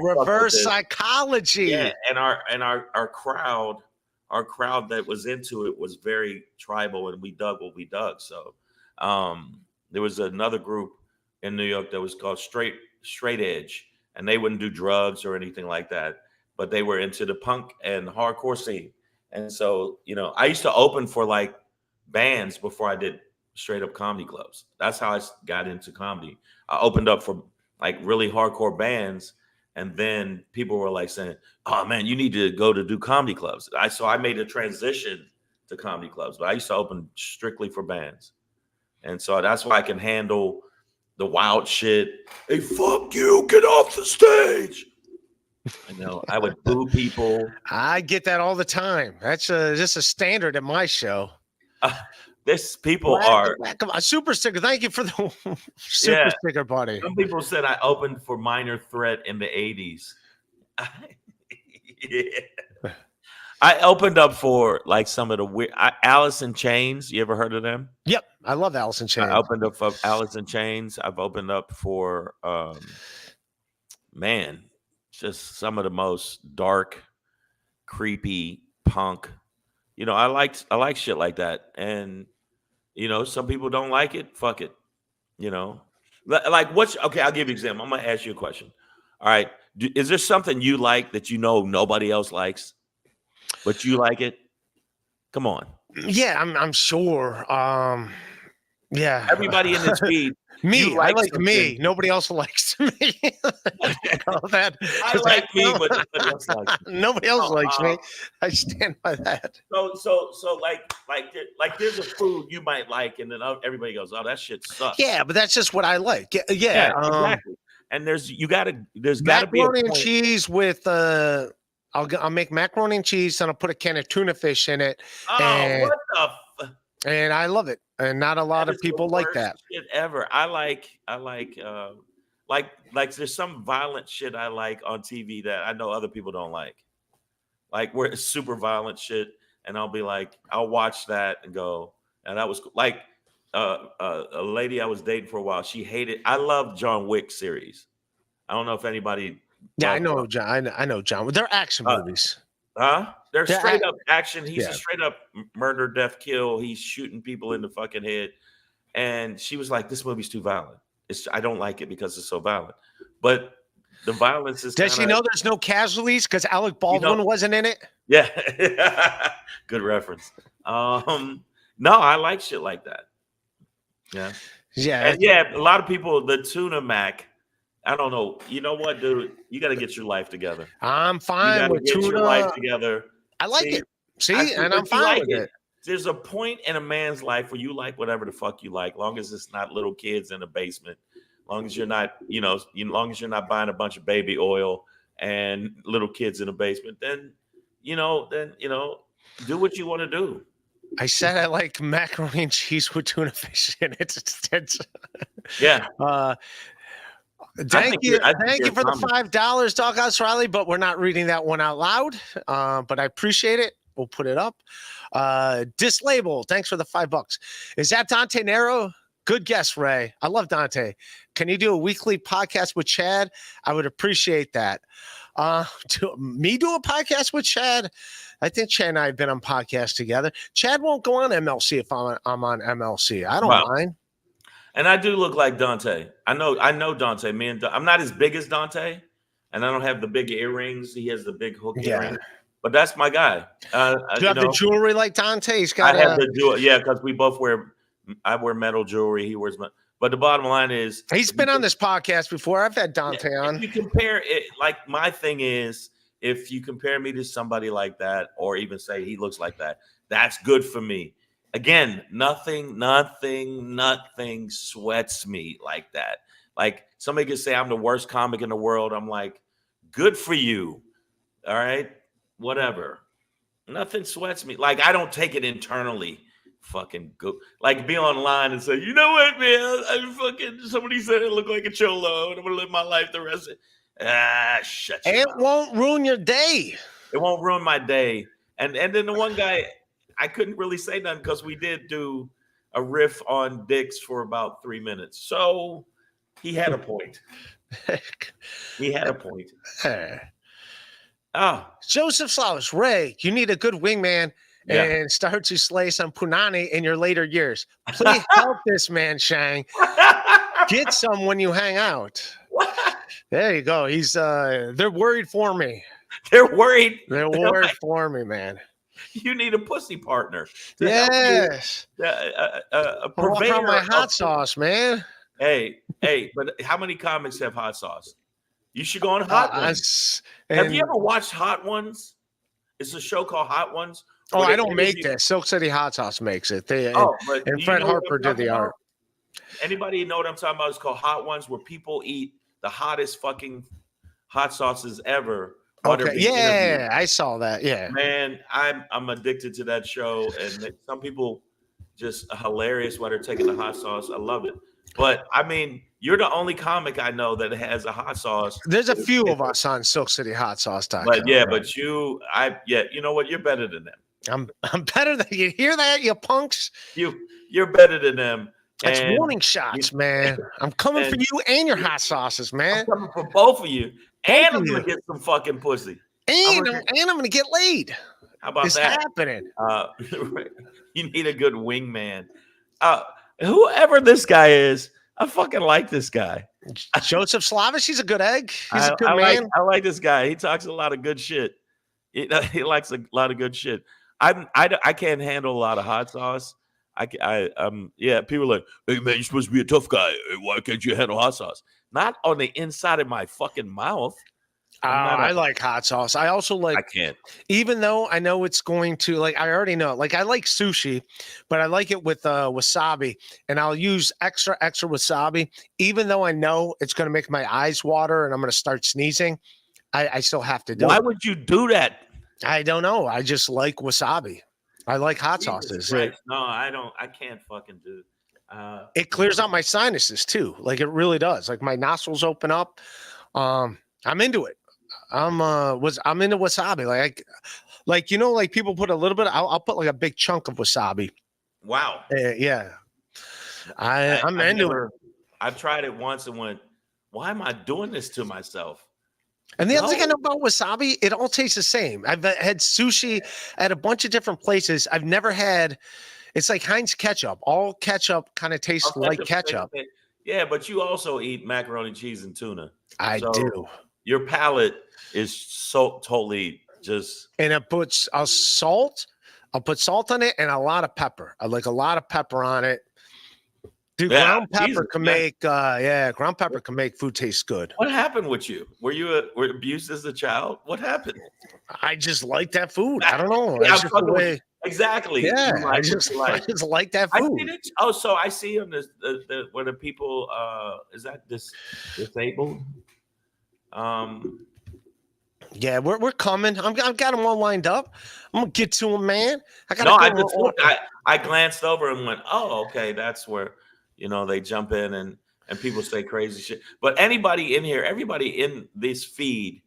Reverse psychology. Yeah, and our crowd that was into it was very tribal, and we dug what we dug. So there was another group in New York that was called Straight Edge, and they wouldn't do drugs or anything like that, but they were into the punk and hardcore scene. And so, I used to open for like bands before I did straight up comedy clubs. That's how I got into comedy. I opened up for like really hardcore bands, and then people were like saying, "Oh man, you need to go to do comedy clubs." So I made a transition to comedy clubs, but I used to open strictly for bands, and so that's why I can handle the wild shit. Hey, fuck you! Get off the stage. I would boo people. I get that all the time. That's just a standard at my show. This people are a super sticker. Thank you for the super sticker, buddy. Some people said I opened for Minor Threat in the 80s. Yeah. I opened up for like some of the weird Alice in Chains. You ever heard of them? Yep, I love Alice in Chains. I opened up for Alice in Chains. I've opened up for just some of the most dark, creepy punk. I like shit like that. And some people don't like it. Fuck it. Like okay, I'll give you an example. I'm gonna ask you a question. All right. Is there something you like that nobody else likes, but you like it? Come on. Yeah, I'm sure. Yeah. Everybody in this feed Me, I like something. me. Nobody else likes me. that. I like me, but nobody else likes me. Nobody else likes me. I stand by that. So like there's a food you might like, and then everybody goes, "Oh, that shit sucks." Yeah, but that's just what I like. Yeah, exactly. And there's gotta be a macaroni and point. cheese with I'll make macaroni and cheese and I'll put a can of tuna fish in it. Oh, and, what the? and I love it. And not a lot That of is the people like worst that. shit ever. I like there's some violent shit I like on TV that I know other people don't like. Like where it's super violent shit, and I'll be like, I'll watch that and go, and that was like a lady I was dating for a while. She hated. I love John Wick series. I don't know if anybody. Yeah, I know John. I know John. They're action movies. They're straight up action. He's yeah. a straight up murder, death, kill. He's shooting people in the fucking head. And she was like, "This movie's too violent. I don't like it because it's so violent." But the violence is. Does she know there's no casualties because Alec Baldwin wasn't in it? Yeah, good reference. No, I like shit like that. Yeah, and yeah. A lot of people, the tuna mac. I don't know. You know what, dude? You got to get your life together. I'm fine with tuna. Get your life together. I like it. See, and I'm fine with it. There's a point in a man's life where you like whatever the fuck you like, long as it's not little kids in the basement, long as you're not, long as you're not buying a bunch of baby oil and little kids in the basement, then do what you want to do. I said I like macaroni and cheese with tuna fish in it. Yeah. Thank you for the $5, Doghouse Riley, but we're not reading that one out loud. But I appreciate it. We'll put it up. Dislabel, thanks for the $5. Is that Dante Nero? Good guess, Ray. I love Dante. Can you do a weekly podcast with Chad? I would appreciate that. Do a podcast with Chad? I think Chad and I have been on podcasts together. Chad won't go on MLC if I'm on MLC. I don't mind. And I do look like Dante. I know Dante. I'm not as big as Dante, and I don't have the big earrings. He has the big hook earrings. But that's my guy. Do you have the jewelry like Dante? He's got. I have the jewelry. Yeah, because we both wear. I wear metal jewelry. He wears. But the bottom line is, he's been on this podcast before. I've had Dante on. If you compare it, like my thing is, if you compare me to somebody like that, or even say he looks like that, that's good for me. Again, nothing sweats me like that. Like somebody could say I'm the worst comic in the world. I'm like, good for you. All right. Whatever. Nothing sweats me. Like I don't take it internally. Fucking go like be online and say, you know what, man? Somebody said it looked like a cholo and I'm gonna live my life the rest of it. Shut your mouth. Won't ruin your day. It won't ruin my day. And then the one guy, I couldn't really say nothing because we did do a riff on dicks for about 3 minutes. So he had a point. Joseph Slavich, Ray, you need a good wingman and start to slay some punani in your later years. Please help this man, Shang. Get some when you hang out. There you go. He's they're worried for me. They're worried for me, man. You need a pussy partner. Yes. A purveyor of my hot sauce, man. Hey, but how many comics have hot sauce? You should go on Hot Ones. Have you ever watched Hot Ones? It's a show called Hot Ones. Oh, I don't make this. Silk City Hot Sauce makes it. And Fred Harper did the art. Anybody know what I'm talking about? It's called Hot Ones, where people eat the hottest fucking hot sauces ever. Okay. Yeah, I saw that. Yeah, man, I'm addicted to that show, and some people just hilarious while they're taking the hot sauce. I love it. But I mean, you're the only comic I know that has a hot sauce. There's a few of us on Silk City Hot Sauce.com. But you know what? You're better than them. I'm better than you. Hear that, you punks? You're better than them. That's warning shots, man. I'm coming for you and your hot sauces, man. I'm coming for both of you. And I'm gonna get some fucking pussy. And I'm gonna get laid. How about it's that? Happening. You need a good wingman. Whoever this guy is, I fucking like this guy. Joseph Slavich, he's a good egg. He's a good man. I like this guy. He talks a lot of good shit. He likes a lot of good shit. I can't handle a lot of hot sauce. yeah. People are like, hey man, you're supposed to be a tough guy. Why can't you handle hot sauce? Not on the inside of my fucking mouth. I like hot sauce. I also like, I can't. even though I know it's going to, like, I already know, like, I like sushi, but I like it with wasabi, and I'll use extra wasabi, even though I know it's going to make my eyes water and I'm going to start sneezing. I still have to do Why it. would you do that? I don't know. I just like wasabi. I like hot Jesus sauces. Christ. No, I don't. I can't fucking do. It clears out my sinuses too. Like, it really does. Like, my nostrils open up. I'm into it. I'm into wasabi. Like, you know, like people put a little bit. I'll put like a big chunk of wasabi. Wow. Yeah, I'm into it. I've tried it once and went, why am I doing this to myself? And the other thing I know about wasabi, it all tastes the same. I've had sushi at a bunch of different places. I've never had. It's like Heinz ketchup. All ketchup kind of tastes like ketchup. Yeah, but you also eat macaroni, cheese, and tuna. I do. Your palate is so totally just. And it puts salt. I'll put salt on it and a lot of pepper. I like a lot of pepper on it. Dude, ground pepper can make ground pepper can make food taste good. What happened with you? Were you abused as a child? What happened? I just like that food. I don't know. Yeah, just the way, exactly. yeah, I just like that food. So I see on this when the people is that disabled? Yeah, we're coming. I've got them all lined up. I'm gonna get to them, man. I glanced over and went, oh, okay, that's where they jump in and people say crazy shit. But anybody in here, everybody in this feed,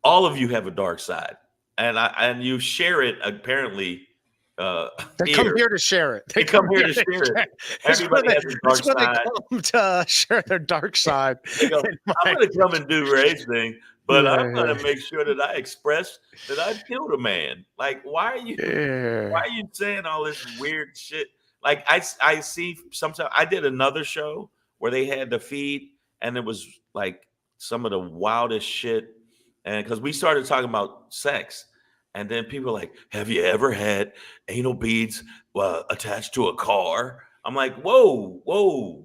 all of you have a dark side, and you share it apparently. They come here to share it. They come here to share it. Everybody has a dark side. They come to share their dark side. They go, I'm going to come and do Ray's thing, but I'm going to make sure that I express that I killed a man. Like, why are you saying all this weird shit? Like, I see sometimes. I did another show where they had the feed, and it was like some of the wildest shit. And because we started talking about sex. And then people are like, have you ever had anal beads attached to a car? I'm like, whoa.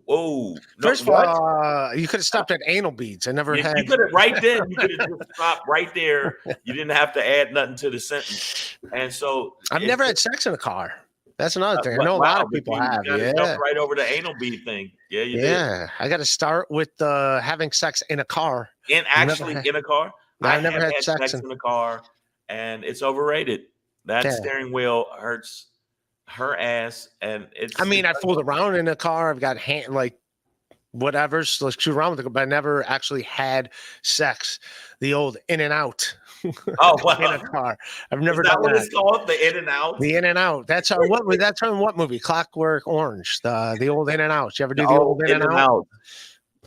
No, first of all, you could have stopped at anal beads. I never had. You could have right then. You could have just stopped right there. You didn't have to add nothing to the sentence. And so I've never had sex in a car. That's another thing. I know a lot of people have. Yeah, jump right over the anal bead thing. Yeah, you did. I got to start with having sex in a car. And actually in a car. I never had sex in a car. And it's overrated. That steering wheel hurts her ass, and it's. I mean, I fooled around in a car. I've got whatever, so let's shoot around with it, but I never actually had sex. The old in and out. Oh, wow. In a car. I've never done that. What it's called? The in and out. The in and out. That's from what movie? Clockwork Orange. The old in and out. You ever do the old in and out?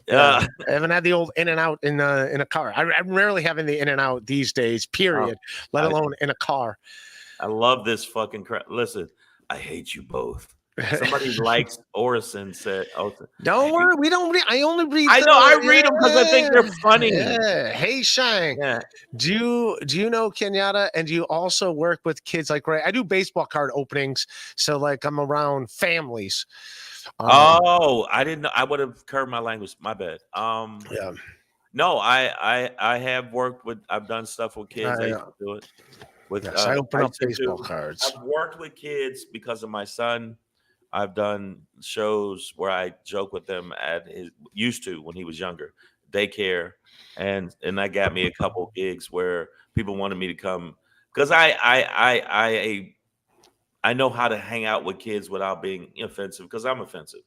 Yeah, I haven't had the old in and out in a car. I'm rarely having the in and out these days. Period. Let alone in a car. I love this fucking crap. Listen, I hate you both. Somebody likes Orison said. Don't worry, we don't read. I only read. I know. I read them because I think they're funny. Yeah. Hey, Shang. Yeah. Do you know Kenyatta? And do you also work with kids like Ray? I do baseball card openings, so like I'm around families. I didn't know. I would have curbed my language. My bad. Yeah. No, I have worked with. I've done stuff with kids. I used to do it. I open up baseball cards. I've worked with kids because of my son. I've done shows where I joke with them used to when he was younger, daycare, and that got me a couple gigs where people wanted me to come because I know how to hang out with kids without being offensive because I'm offensive,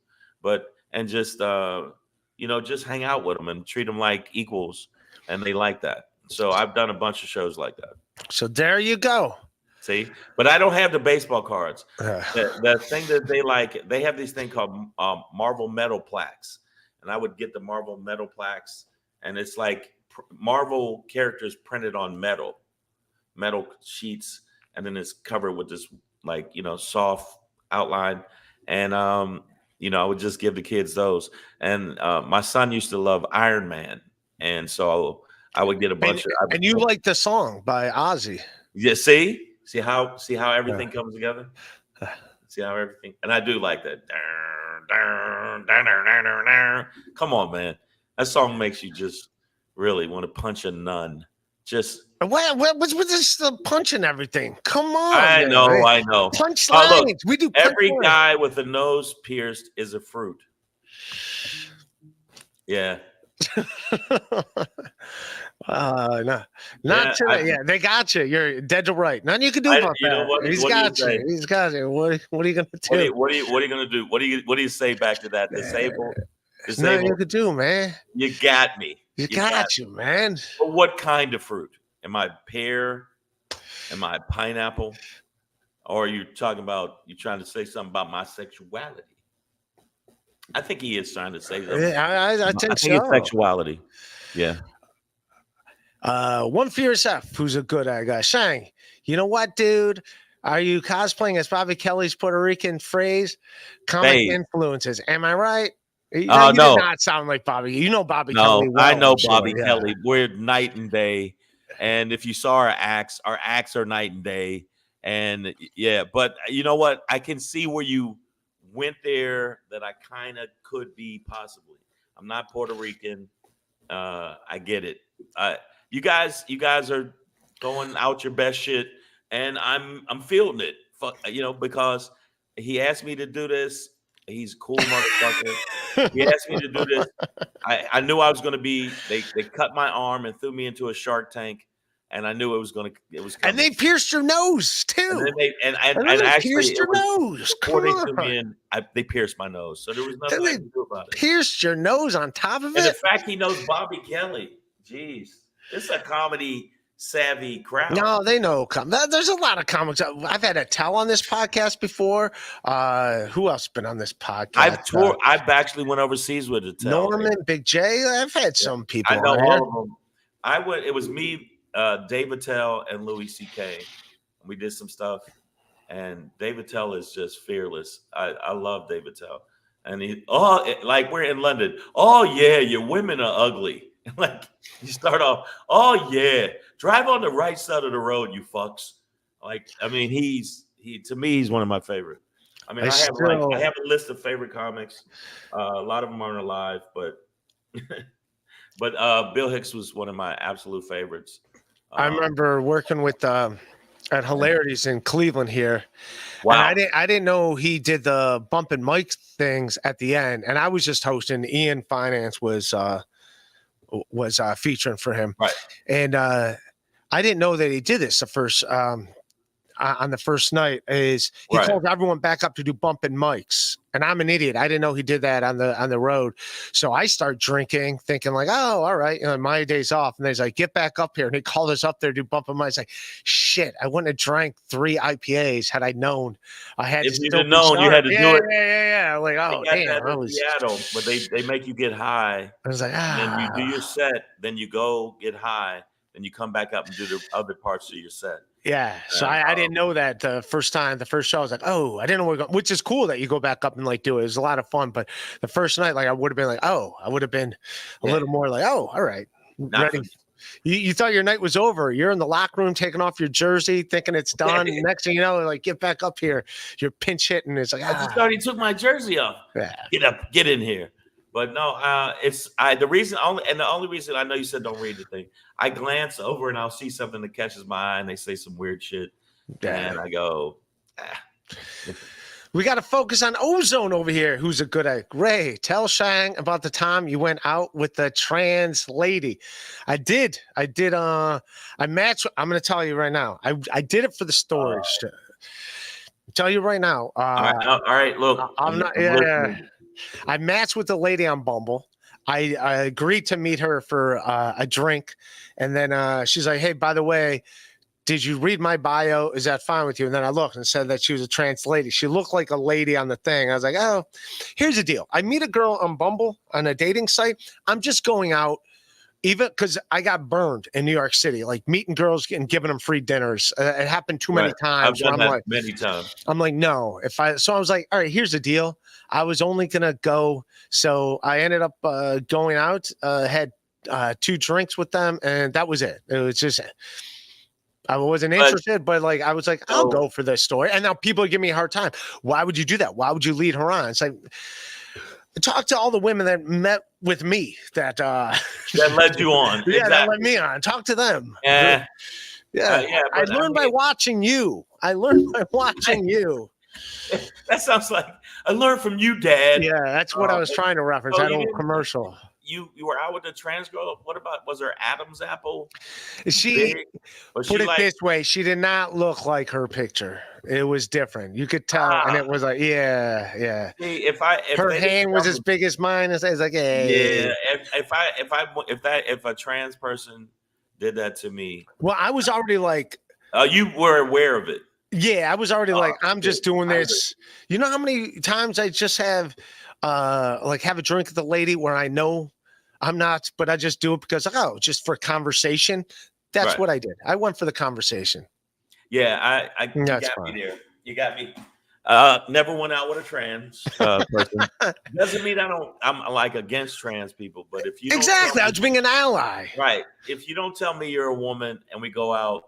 and just just hang out with them and treat them like equals, and they like that. So I've done a bunch of shows like that. So there you go. See, but I don't have the baseball cards. The thing that they like, they have this thing called Marvel metal plaques, and I would get the Marvel metal plaques, and it's like Marvel characters printed on metal sheets, and then it's covered with this soft outline, and I would just give the kids those. And my son used to love Iron Man, and so I would get a bunch of. And you like the song by Ozzy? Yeah, see how everything comes together. See how everything, and I do like that. Come on, man. That song makes you just really want to punch a nun. Just, What's with this punch and everything? Come on, I man. know, I know. Punch Oh, look, lines. We do punch every lines. guy with a nose pierced is a fruit. Yeah. No, Yeah, yeah, they got you. You're dead to right. Nothing you can do about you know that. what? He's What do you got say? you. He's got you. What are you gonna do? What are you gonna do? What do you say back to that? Disabled? There's nothing you Disabled? could do, man. You got me. You got got you, man. But what kind of fruit? Am I pear? Am I pineapple? Or are you talking about, you trying to say something about my sexuality? I think he is trying to say something. Yeah, I think so. It's sexuality. Yeah. One Fierce F, who's a good guy. Shang, you know what, dude? Are you cosplaying as Bobby Kelly's Puerto Rican phrase? Comic influences. Am I right? You No. did not sound like Bobby. You know Bobby Kelly well, I know I'm sure. Bobby Kelly. We're night and day. And if you saw our acts are night and day. And yeah, but you know what? I can see where you went there, that I kind of could be possibly. I'm not Puerto Rican. I get it. You guys are going out your best shit, and I'm feeling it. Because he asked me to do this. He's a cool motherfucker. He asked me to do this. I knew I was going to be. They cut my arm and threw me into a shark tank, and I knew it was coming. And they pierced your nose too. And actually pierced your nose. According to me, they pierced my nose, so there was nothing I could do about it. Pierced your nose on top of it. And the fact he knows Bobby Kelly, jeez, this is a comedy savvy crowd. No, they know. There's a lot of comics. I've had Attell on this podcast before. Who else been on this podcast? I've actually went overseas with Attell. Norman, Big J. I've had some people. I know all of them. It was me, Dave Attell, and Louis C.K. We did some stuff, and Dave Attell is just fearless. I love Dave Attell, and like we're in London. Oh yeah, your women are ugly. Like you start off, oh yeah, drive on the right side of the road, you fucks. Like, I mean, to me, he's one of my favorite. I mean, I have a list of favorite comics. A lot of them aren't alive, but Bill Hicks was one of my absolute favorites. I remember working with at Hilarities in Cleveland here. Wow. And I didn't know he did the bump and mic things at the end, and I was just hosting. Ian Finance was featuring for him, right? And I didn't know that he did this on the first night. Is he called everyone back up to do bump and mics, and I'm an idiot. I didn't know he did that on the road. So I start drinking, thinking like, oh, all right, my day's off. And he's like, get back up here. And he called us up there to do bump and mics. Like, shit, I wouldn't have drank 3 IPAs had I known. I had. If you'd have known, you had to do it. Yeah. Like, oh damn, Seattle, but they make you get high. I was like, and then you do your set, then you go get high, then you come back up and do the other parts of your set. Yeah, so I didn't know that the first show. I was like, oh, I didn't know where we're going, which is cool that you go back up and like do it. It was a lot of fun. But the first night, like I would have been like, oh, I would have been a little more like, oh, all right, ready. You thought your night was over. You're in the locker room taking off your jersey, thinking it's done. Next thing you know, like, get back up here. You're pinch hitting. It's like, I just thought he took my jersey off. Yeah. Get up, get in here. But no, the only reason I know you said don't read the thing. I glance over and I'll see something that catches my eye, and they say some weird shit, and I go, We got to focus on Ozone over here. Who's a good egg? Ray, tell Shang about the time you went out with the trans lady. I did. I matched. I'm going to tell you right now. I did it for the story. Tell you right now. All right. Look, I'm not. Yeah. I matched with the lady on Bumble. I agreed to meet her for a drink. And then she's like, hey, by the way, did you read my bio? Is that fine with you? And then I looked and said that she was a trans lady. She looked like a lady on the thing. I was like, oh, here's the deal. I meet a girl on Bumble on a dating site. I'm just going out, even because I got burned in New York City, like meeting girls and giving them free dinners. It happened too many times. I've done that many times. I'm like, no. So I was like, all right, here's the deal. I was only going to go. So I ended up going out, had 2 drinks with them, and that was it. It was just I wasn't interested, but like I was like, I'll go for this story. And now people give me a hard time. Why would you do that? Why would you lead her on? It's like, talk to all the women that met with me that led you on. Yeah, exactly. that led me on. Talk to them. Yeah. Yeah. I learned by watching you. You. That sounds like I learned from you, Dad. Yeah, that's what I was trying to reference. That old commercial. You were out with the trans girl. What about, was her Adam's apple? She put it this way, she did not look like her picture. It was different. You could tell, and it was like, yeah. See, if her hand was as big as mine, it's like, hey. Yeah. If a trans person did that to me, well, I was already like, you were aware of it. Yeah, I was already like, I'm just doing this. You know how many times I just have have a drink with the lady where I know I'm not, but I just do it because just for conversation. That's what I did. I went for the conversation. Yeah, you got me there. You got me. Never went out with a trans person. Doesn't mean I'm like against trans people, but if you exactly, I was being an ally. Right. If you don't tell me you're a woman and we go out.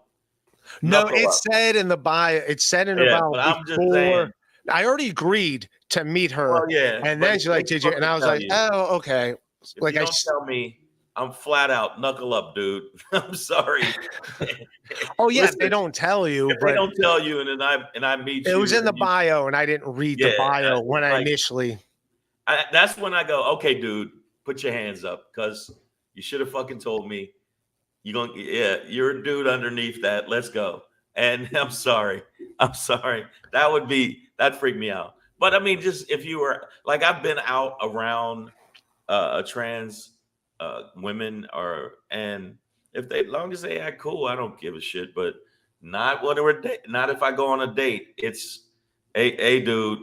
No, it said in the bio. It said in the bio. But I'm just saying. I already agreed to meet her. Well, yeah. And then she's like, "Did you?" And I was like, "Oh, okay." If you don't tell me, I'm flat out knuckle up, dude. I'm sorry. Oh yeah, listen, they don't tell you. If they don't tell you, and I meet you. It was in the bio, and I didn't read the bio when I initially. That's when I go, okay, dude, put your hands up, because you should have fucking told me. You're a dude underneath that. Let's go. And I'm sorry. That'd freak me out. But I mean, just if you were like, I've been out around a trans women and if they, long as they act cool, I don't give a shit. But not not if I go on a date. It's hey dude.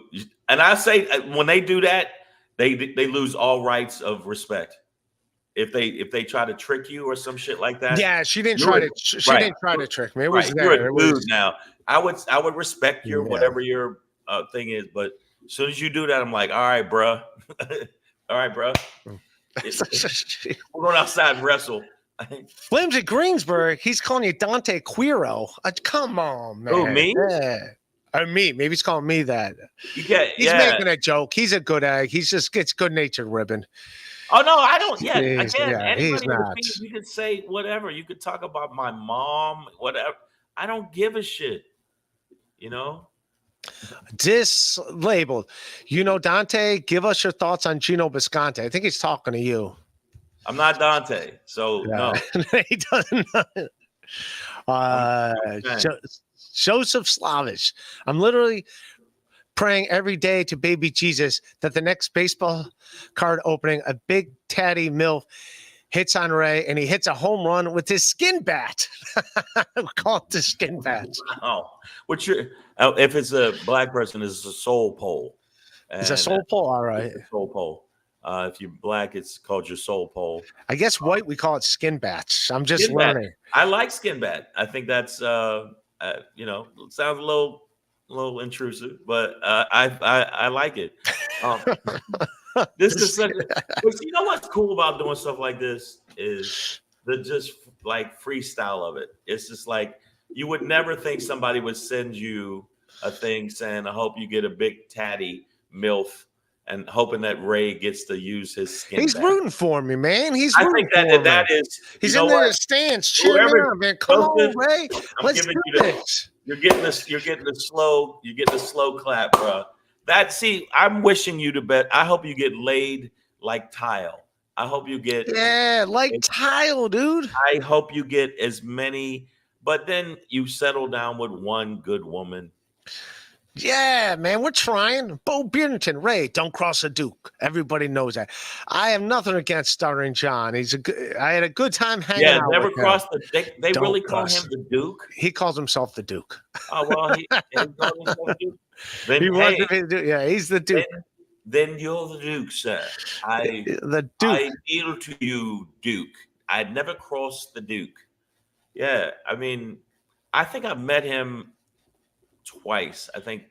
And I say when they do that, they lose all rights of respect. If they try to trick you or some shit like that. Yeah, she didn't try to trick me. It was You're a dude now. I would respect your whatever your thing is, but as soon as you do that, I'm like, all right, bro. All right, bro. We're going outside and wrestle. Flimsy Greensburg, he's calling you Dante Quiro. Come on, man. Oh, me? Yeah. Or me. Maybe he's calling me that. He's making a joke. He's a good egg. It's good-natured ribbon. Oh no, I don't. Yeah, again, he's not. You could say whatever. You could talk about my mom, whatever. I don't give a shit. You know. Dislabeled. Dante, give us your thoughts on Gino Bisconte. I think he's talking to you. I'm not Dante, so no. He doesn't know. Joseph Slavish. I'm literally praying every day to baby Jesus that the next baseball card opening, a big tatty MILF hits on Ray and he hits a home run with his skin bat. We call it the skin bat. Oh, if it's a black person, it's a soul pole. It's a soul pole, all right. Soul pole. If you're black, it's called your soul pole. I guess white, we call it skin bats. I'm just learning. I like skin bat. I think that's it sounds a little intrusive, but I like it. This is such but you know what's cool about doing stuff like this is the just like freestyle of it. It's just like you would never think somebody would send you a thing saying, I hope you get a big tatty MILF, and hoping that Ray gets to use his skin. He's rooting for me, man. He's He's in the stands cheering on, man. Come on, Ray. Let's do this. You're getting the slow clap, bro. I'm wishing you the best. I hope you get laid like tile. I hope you get like tile, dude. I hope you get as many, but then you settle down with one good woman. Yeah, man, we're trying. Bo Beardington, Ray, don't cross a Duke. Everybody knows that. I have nothing against Stuttering John. I had a good time hanging out. Yeah, never crossed the. They really call him the Duke. He calls himself the Duke. Oh well, he calls himself the Duke. Then, he's the Duke. Then you're the Duke, sir. The Duke. I kneel to you, Duke. I'd never crossed the Duke. Yeah, I mean, I think I've met him twice. I think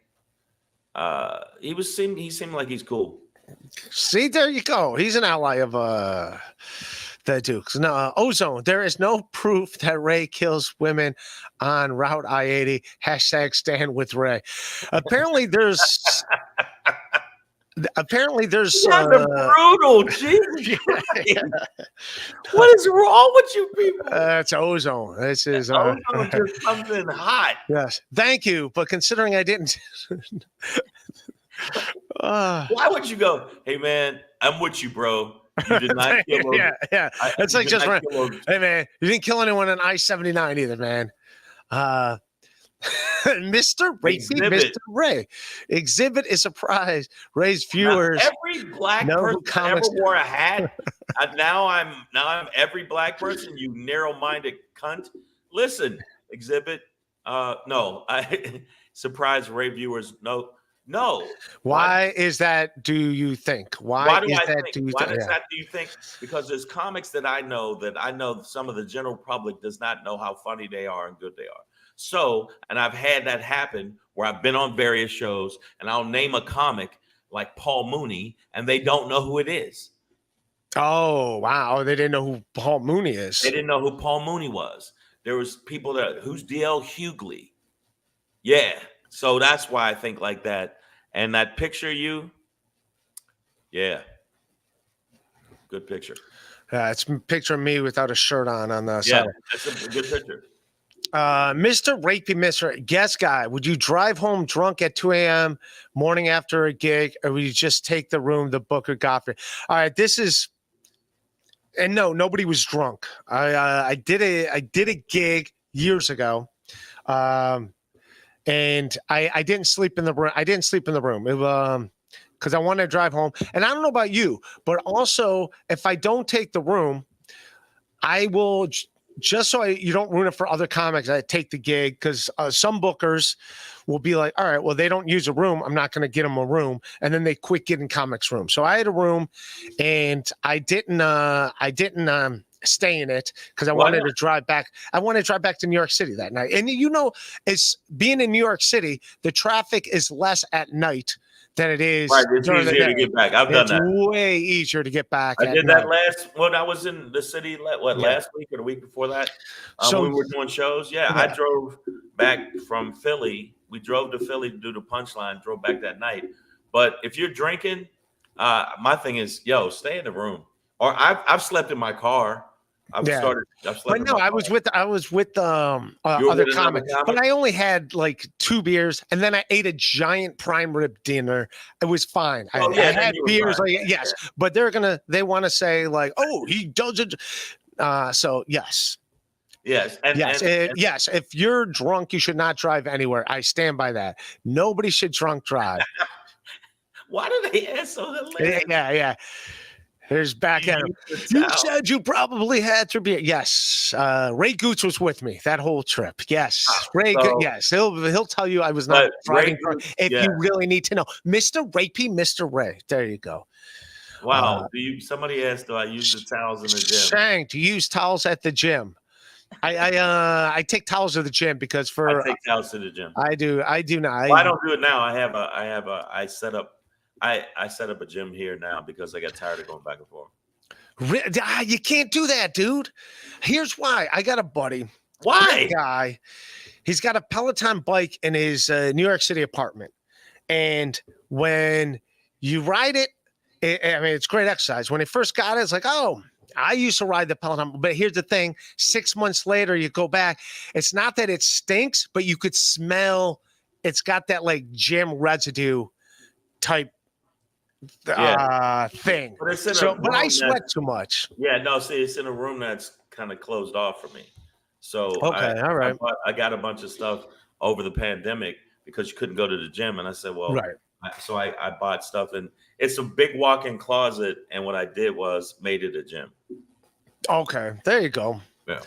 he seemed like he's cool. See, there you go. He's an ally of The Dukes. No, Ozone. There is no proof that Ray kills women on Route I-80. Hashtag stand with Ray. Apparently, there's. Brutal. Jesus Christ. What is wrong with you people? It's Ozone. This is Ozone just comes in hot. Yes. Thank you. But considering I didn't. Why would you go, hey, man, I'm with you, bro. You did not kill those. Yeah. It's like just, hey, man, you didn't kill anyone on I-79 either, man. Mr. Mr. Ray. Exhibit is surprised. Ray's viewers. Now, every black person that ever wore a hat. Now I'm every black person. You narrow-minded cunt. Listen, Exhibit. No, I surprise Ray viewers. No. Why is that? Do you think? Why do you think? Because there's comics that I know some of the general public does not know how funny they are and good they are. So, and I've had that happen where I've been on various shows and I'll name a comic like Paul Mooney and they don't know who it is. Oh, wow. They didn't know who Paul Mooney is. They didn't know who Paul Mooney was. There was people who's D.L. Hughley. Yeah. So that's why I think like that. And that picture yeah. Good picture. It's a picture of me without a shirt on the side. Yeah, that's a good picture. Mr. Rapey, Mr. Guest Guy, would you drive home drunk at 2 a.m. morning after a gig, or would you just take the room the Booker Godfrey? All right, and no, nobody was drunk. I did a gig years ago, and I didn't sleep in the room. I didn't sleep in the room because I wanted to drive home. And I don't know about you, but also if I don't take the room, I will. Just so you don't ruin it for other comics, I take the gig because some bookers will be like, all right, well, they don't use a room. I'm not going to get them a room. And then they quit getting comics rooms. So I had a room and I didn't stay in it because I wanted to drive back. I wanted to drive back to New York City that night. And it's being in New York City, the traffic is less at night than it is. Right, it's easier to get back. I've done that. It's way easier to get back. I did that when I was in the city. Last week or the week before that? So we were doing shows. Yeah, I drove back from Philly. We drove to Philly to do the Punchline. Drove back that night. But if you're drinking, my thing is, stay in the room. Or I've slept in my car. I was with other comics, but I only had like 2 beers, and then I ate a giant prime rib dinner. It was fine. I had beers, yes, but they want to say like, oh, he does it. So yes. Yes. Yes. If you're drunk, you should not drive anywhere. I stand by that. Nobody should drunk drive. Why do they ask so hilarious? Yeah. Here's back at him. You said you probably had to be. Yes. Ray Goots was with me that whole trip. Yes. Yes. He'll tell you I was not driving if you really need to know. Mr. Rapey, Mr. Ray. There you go. Wow. Somebody asked, do I use the towels in the gym? Shang, do you use towels at the gym? I take towels to the gym because I take towels to the gym. I do not. I don't do it now. I set up a gym here now because I got tired of going back and forth. You can't do that, dude. Here's why. I got a buddy. Why? Guy. He's got a Peloton bike in his New York City apartment. And when you ride it, it's great exercise. When he first got it, it's like, oh, I used to ride the Peloton. But here's the thing. 6 months later, you go back. It's not that it stinks, but you could smell. It's got that like gym residue type thing. But I sweat too much. Yeah, no, see, it's in a room that's kind of closed off for me. So okay, all right. I got a bunch of stuff over the pandemic because you couldn't go to the gym. And I said, well, right. So I bought stuff, and it's a big walk-in closet. And what I did was made it a gym. Okay, there you go. Yeah.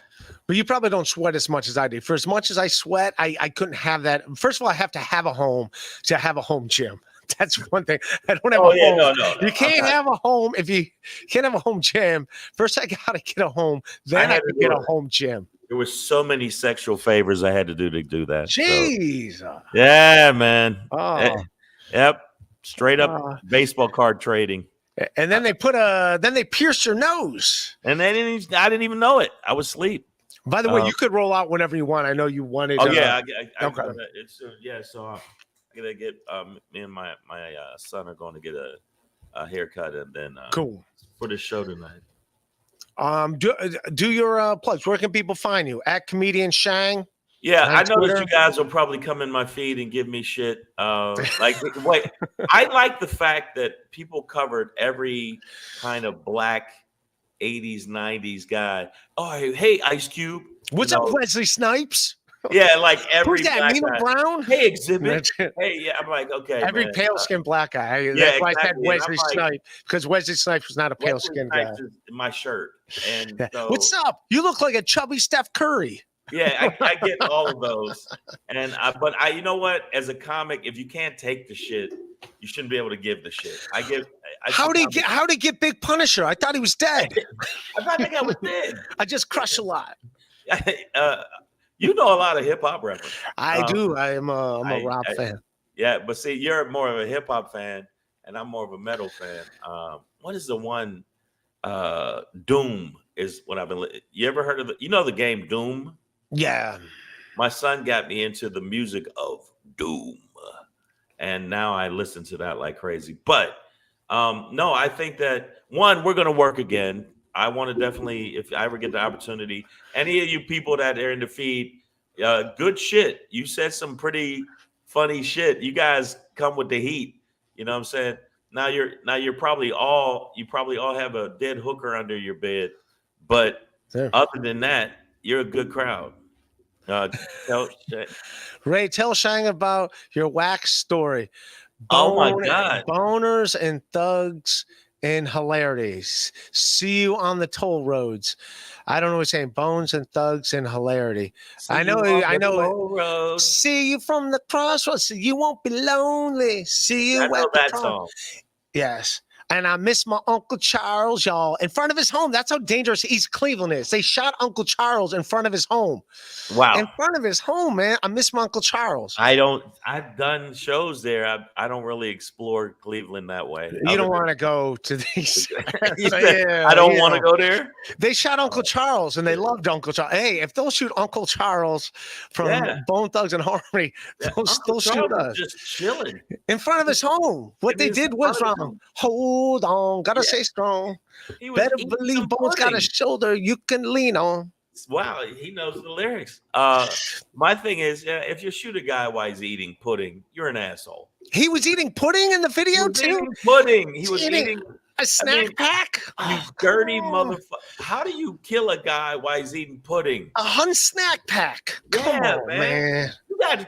But you probably don't sweat as much as I do. For as much as I sweat, I couldn't have that. First of all, I have to have a home to have a home gym. That's one thing. I don't have a home. No. You can't have a home if you can't have a home gym. First, I got to get a home. Then I can get a home gym. There were so many sexual favors I had to do that. Jeez. So. Yeah, man. Oh. Yep. Straight up baseball card trading. And then they pierced your nose. And I didn't even know it. I was asleep. By the way, you could roll out whenever you want. I know you wanted. Oh yeah, okay. So I'm gonna get me and my son are going to get a haircut, and then cool for the show tonight. Do your plugs. Where can people find you? At comedian Shang. Yeah, I know Twitter? that you guys will probably come in my feed and give me shit. Wait, I like the fact that people covered every kind of black 80s, 90s guy. Oh, hey, Ice Cube. What's up, Wesley Snipes? Yeah, like every Who's that? black Nina guy. Brown? Hey, Exhibit. Hey, yeah, I'm like, okay. Every pale skinned black guy. That's why I said Wesley Snipes, because Wesley Snipes was not a pale skinned guy. Is my shirt. And so, what's up? You look like a chubby Steph Curry. Yeah, I get all of those. And but you know what? As a comic, if you can't take the shit, you shouldn't be able to give the shit. How did he get Big Punisher? I thought he was dead. I thought that guy was dead. I just crush a lot. You know a lot of hip hop rappers. I do. I'm a rap fan. Yeah, but see, you're more of a hip hop fan, and I'm more of a metal fan. What is the one? Doom is what I've been. You ever heard of the game Doom? Yeah. My son got me into the music of Doom, and now I listen to that like crazy. But no, I think that we're going to work again. I want to definitely, if I ever get the opportunity, any of you people that are in the feed, good shit. You said some pretty funny shit. You guys come with the heat. You know what I'm saying? Now you're probably all have a dead hooker under your bed, but other than that, you're a good crowd. Ray, tell Shang about your wax story. Oh my God. Boners and thugs and hilarities. See you on the toll roads. I don't know what he's saying. Bones and thugs and hilarity. I know. See you from the crossroads. You won't be lonely. See you. I know that song. Yes. And I miss my Uncle Charles, y'all, in front of his home. That's how dangerous East Cleveland is. They shot Uncle Charles in front of his home. Wow. In front of his home, man. I miss my Uncle Charles. I've done shows there. I don't really explore Cleveland that way. You don't want to go to these. I don't want to go there. They shot Uncle Charles and they loved Uncle Charles. Hey, if they'll shoot Uncle Charles from Bone Thugs and Harmony, they'll still shoot us. Just chilling. In front of his home. What they did was wrong. Hold on. Gotta stay strong. Better believe Bone's got a shoulder you can lean on. Wow, he knows the lyrics. My thing is, if you shoot a guy while he's eating pudding, you're an asshole. He was eating pudding in the video too? Pudding. He was eating a snack pack? You dirty motherfucker. How do you kill a guy while he's eating pudding? A Hun snack pack. Come on, man.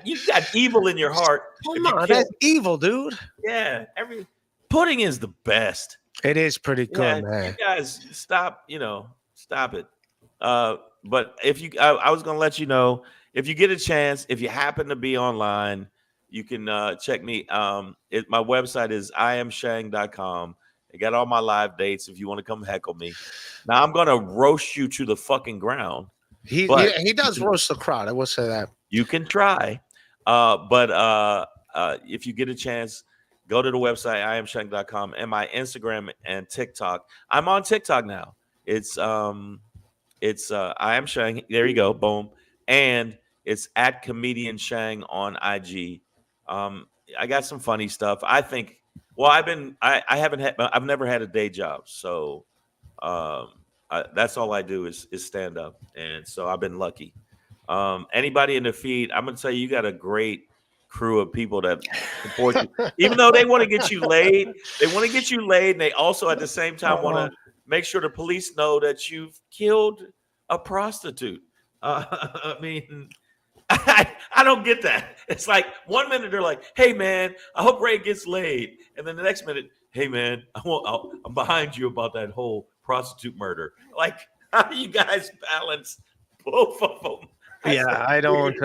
You got evil in your heart. Come on, that's evil, dude. Yeah, pudding is the best. It is pretty good, man. You guys stop it. But I was gonna let you know, if you get a chance, if you happen to be online, you can check me. My website is iamshang.com. I got all my live dates if you want to come heckle me. Now I'm gonna roast you to the fucking ground. He does roast the crowd. I will say that. You can try. But if you get a chance, go to the website, iamshang.com, and my Instagram and TikTok. I'm on TikTok now. It's I am Shang. There you go. Boom. And it's at comedian Shang on IG. I got some funny stuff. I think, I've never had a day job. So that's all I do is stand up. And so I've been lucky. Anybody in the feed, I'm going to tell you got a great crew of people that support you. Even though they want to get you laid, and they also at the same time want to make sure the police know that you've killed a prostitute. I mean, I don't get that. It's like 1 minute they're like, "Hey man, I hope Ray gets laid," and then the next minute, "Hey man, I'm behind you about that whole prostitute murder." Like, how do you guys balance both of them? I don't.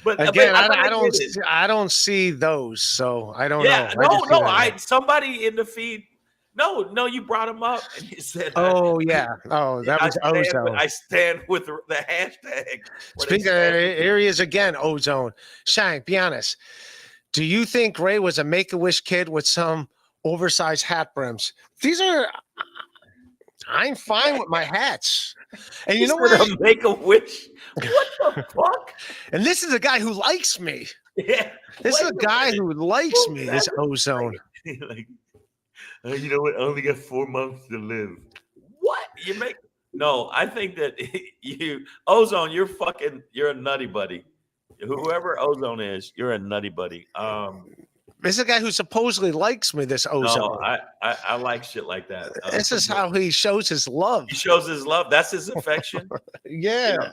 But again, I don't see those, so I don't know. Somebody in the feed. No, you brought him up and you said, "Oh yeah, that was ozone." I stand with the hashtag. Speaking of areas again, ozone. Shang, be honest. Do you think Ray was a Make-A-Wish kid with some oversized hat brims. These are. I'm fine with my hats. And you know what? Make a wish. What the fuck? And this is a guy who likes me. Yeah. This is Wait a guy minute. who likes Well, me. This ozone. like, you know what? I only got 4 months to live. What? You make no, I think that you ozone, you're a nutty buddy. Whoever ozone is, you're a nutty buddy. This is a guy who supposedly likes me. This ozone. No, I like shit like that. This is how he shows his love. He shows his love. That's his affection. Yeah.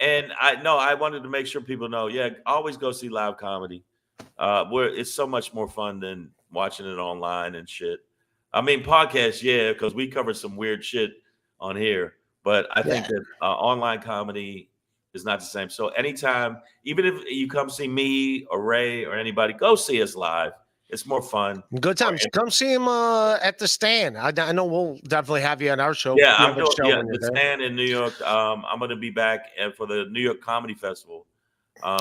And I wanted to make sure people know. Yeah, always go see live comedy. Where it's so much more fun than watching it online and shit. I mean, podcasts, yeah, because we cover some weird shit on here. But I think that online comedy is not the same. So anytime, even if you come see me or Ray or anybody, go see us live. It's more fun. Good times. Come see him at the Stand. I know we'll definitely have you on our show. Yeah, I'm doing the Stand in New York. I'm going to be back for the New York Comedy Festival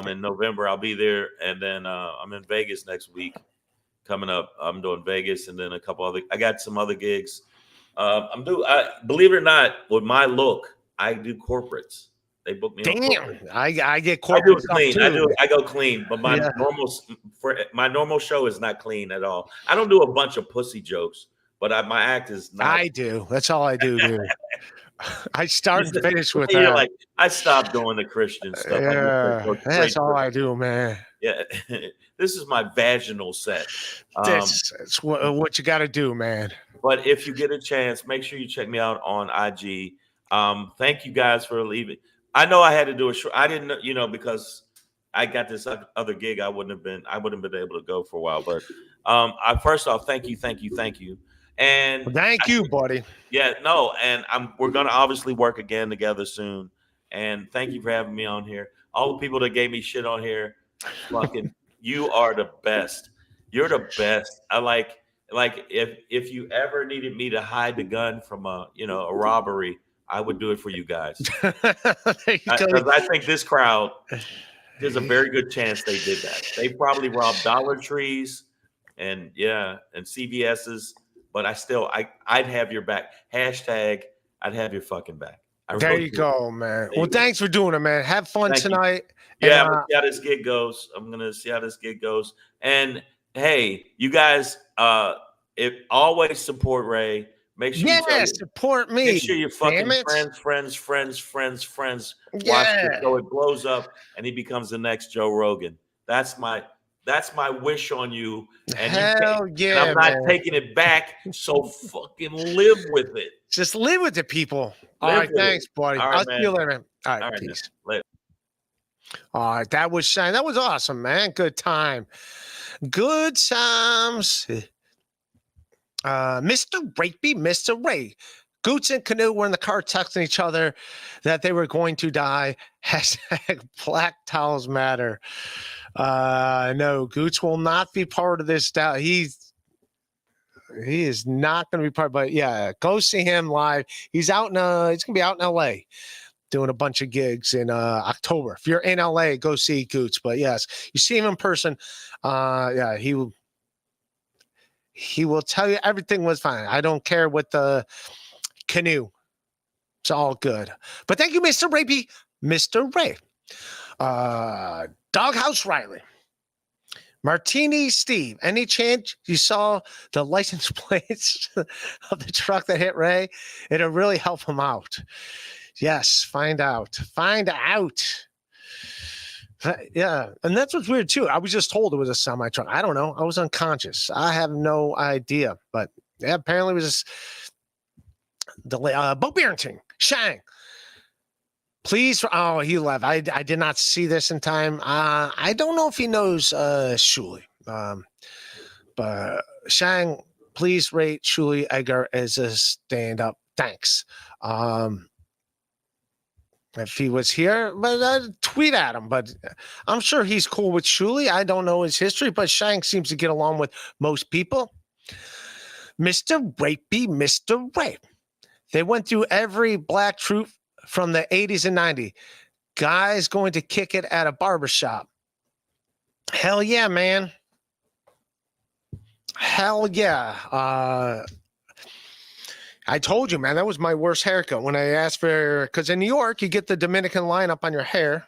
in November. I'll be there, and then I'm in Vegas next week. Coming up, I'm doing Vegas, and then a couple other. I got some other gigs. Believe it or not, with my look, I do corporates. They book me. Damn, I get corporate. I do clean. Too. I go clean, but my normal show is not clean at all. I don't do a bunch of pussy jokes, but my act is not. I do. That's all I do, dude. I start and finish with you're that. like, I stopped doing the Christian stuff. Yeah, that's all I do, man. Yeah, this is my vaginal set. That's what you got to do, man. But if you get a chance, make sure you check me out on IG. Thank you guys for leaving. I know I had to do a show. I didn't, because I got this other gig. I wouldn't have been able to go for a while. But first off, thank you. And thank you, buddy. Yeah, no, and we're gonna obviously work again together soon. And thank you for having me on here. All the people that gave me shit on here, fucking, you are the best. You're the best. I like if you ever needed me to hide the gun from a robbery, I would do it for you guys. Because I think this crowd, there's a very good chance they did that. They probably robbed Dollar Trees and CVS's, but I'd have your back. Hashtag, I'd have your fucking back. There you go, man. Well, thanks for doing it, man. Have fun tonight. Yeah, I'm gonna see how this gig goes. And hey, you guys, always support Ray. Make sure support me. Make sure your fucking friends watch it so it blows up and he becomes the next Joe Rogan. That's my wish on you. And and I'm not taking it back. So fucking live with it. Just live with it, people. All right, thanks, buddy. I'll see you later, man. All right, peace. Later. All right, that was Shang. That was awesome, man. Good time. Good times. Mr. Ray. Goots and Canoe were in the car texting each other that they were going to die. Hashtag Black Towels Matter. No, Goots will not be part of this. He is not going to be part, but yeah, go see him live. He's out he's going to be out in LA doing a bunch of gigs in October. If you're in LA, go see Goots. But yes, you see him in person. He will tell you everything was fine. I don't care what the Canoe. It's all good. But thank you, Mr. Rapey. Mr. Ray. Doghouse Riley. Martini Steve. Any chance you saw the license plates of the truck that hit Ray? It'll really help him out. Yes, find out. Yeah, and that's what's weird too. I was just told it was a semi truck. I don't know. I was unconscious. I have no idea. But yeah, apparently it was just delay. Bo Barrington, Shang. Please. Oh, he left. I did not see this in time. I don't know if he knows Shuli. But Shang, please rate Shuli Edgar as a stand-up. Thanks. If he was here, but I'd tweet at him. But I'm sure he's cool with Shuli. I don't know his history, but Shang seems to get along with most people. Mr. Rapey, Mr. Rape. They went through every black troop from the 80s and 90s. Guys going to kick it at a barbershop. Hell yeah, man. Hell yeah. I told you, man, that was my worst haircut when I asked for, because in New York, you get the Dominican lineup on your hair.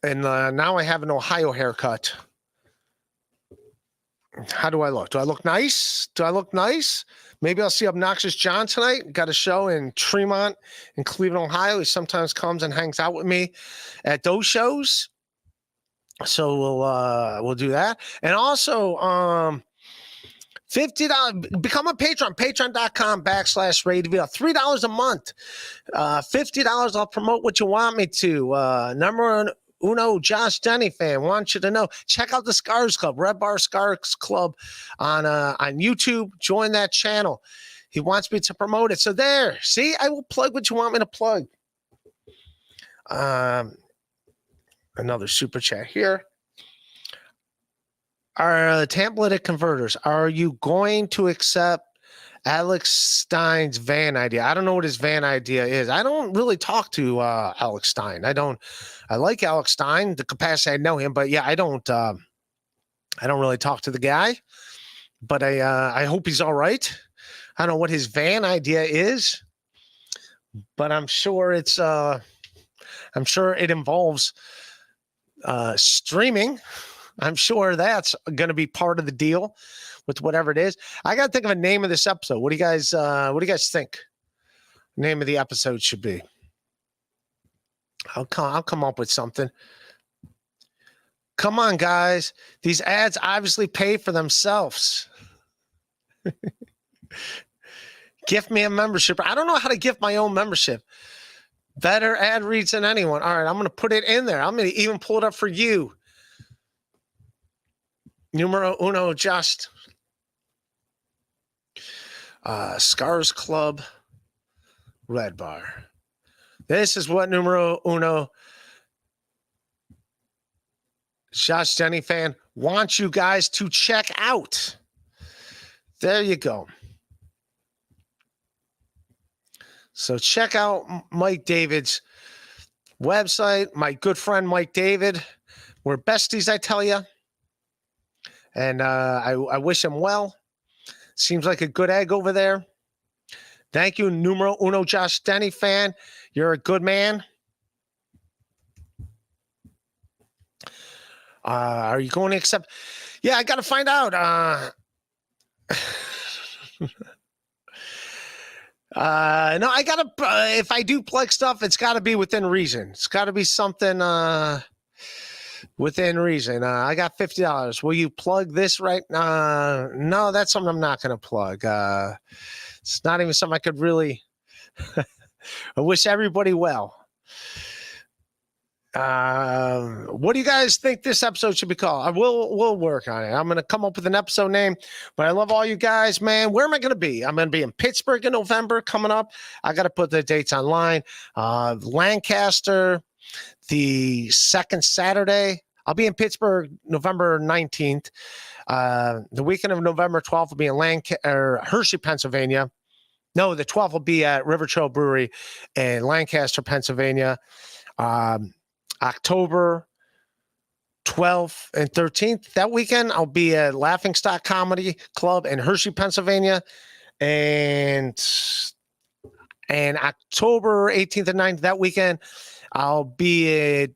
And now I have an Ohio haircut. How do I look? Do I look nice? Do I look nice? Maybe I'll see Obnoxious John tonight. Got a show in Tremont in Cleveland, Ohio. He sometimes comes and hangs out with me at those shows. So we'll do that. And also, $50, become a patron, patreon.com/RayDeVito. $3 a month. $50, I'll promote what you want me to. Number uno, Josh Denny fan, want you to know. Check out the Scars Club, Red Bar Scars Club on YouTube. Join that channel. He wants me to promote it. So there, see, I will plug what you want me to plug. Another super chat here. Our Tampolitic converters, are you going to accept Alex Stein's van idea? I don't know what his van idea is. I don't really talk to Alex Stein. I like Alex Stein, the capacity I know him, but yeah, I don't really talk to the guy. But I hope he's all right. I don't know what his van idea is, but I'm sure it involves streaming. I'm sure that's going to be part of the deal with whatever it is. I got to think of a name of this episode. What do you guys think name of the episode should be? I'll come up with something. Come on, guys. These ads obviously pay for themselves. Gift me a membership. I don't know how to gift my own membership. Better ad reads than anyone. All right, I'm going to put it in there. I'm going to even pull it up for you. Numero uno, just Scars Club, Red Bar. This is what numero uno, Josh Denny fan, wants you guys to check out. There you go. So check out Mike David's website. My good friend Mike David. We're besties, I tell you. And I wish him well. Seems like a good egg over there. Thank you, numero uno, Josh Denny fan. You're a good man. Are you going to accept? Yeah, I got to find out. No, I got to, if I do plug stuff, it's got to be within reason. It's got to be something within reason. I got $50. Will you plug this right now? No, that's something I'm not going to plug. It's not even something I could really. I wish everybody well. What do you guys think this episode should be called? We'll work on it. I'm going to come up with an episode name, but I love all you guys, man. Where am I going to be? I'm going to be in Pittsburgh in November coming up. I got to put the dates online. Lancaster, the second Saturday. I'll be in Pittsburgh November 19th. The weekend of November 12th will be in Hershey, Pennsylvania. No, the 12th will be at River Trail Brewery in Lancaster, Pennsylvania. October 12th and 13th. That weekend, I'll be at Laughing Stock Comedy Club in Hershey, Pennsylvania. And October 18th and 19th, that weekend, I'll be at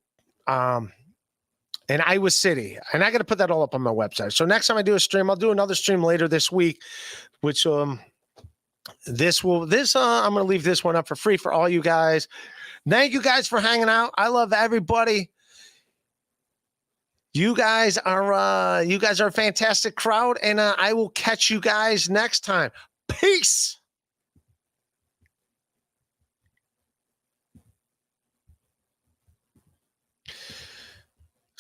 in Iowa City. And I got to put that all up on my website. So next time I do a stream, I'll do another stream later this week, which I'm going to leave this one up for free for all you guys. Thank you guys for hanging out. I love everybody. You guys are a fantastic crowd, and I will catch you guys next time. Peace.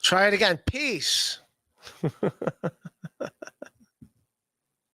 Try it again. Peace.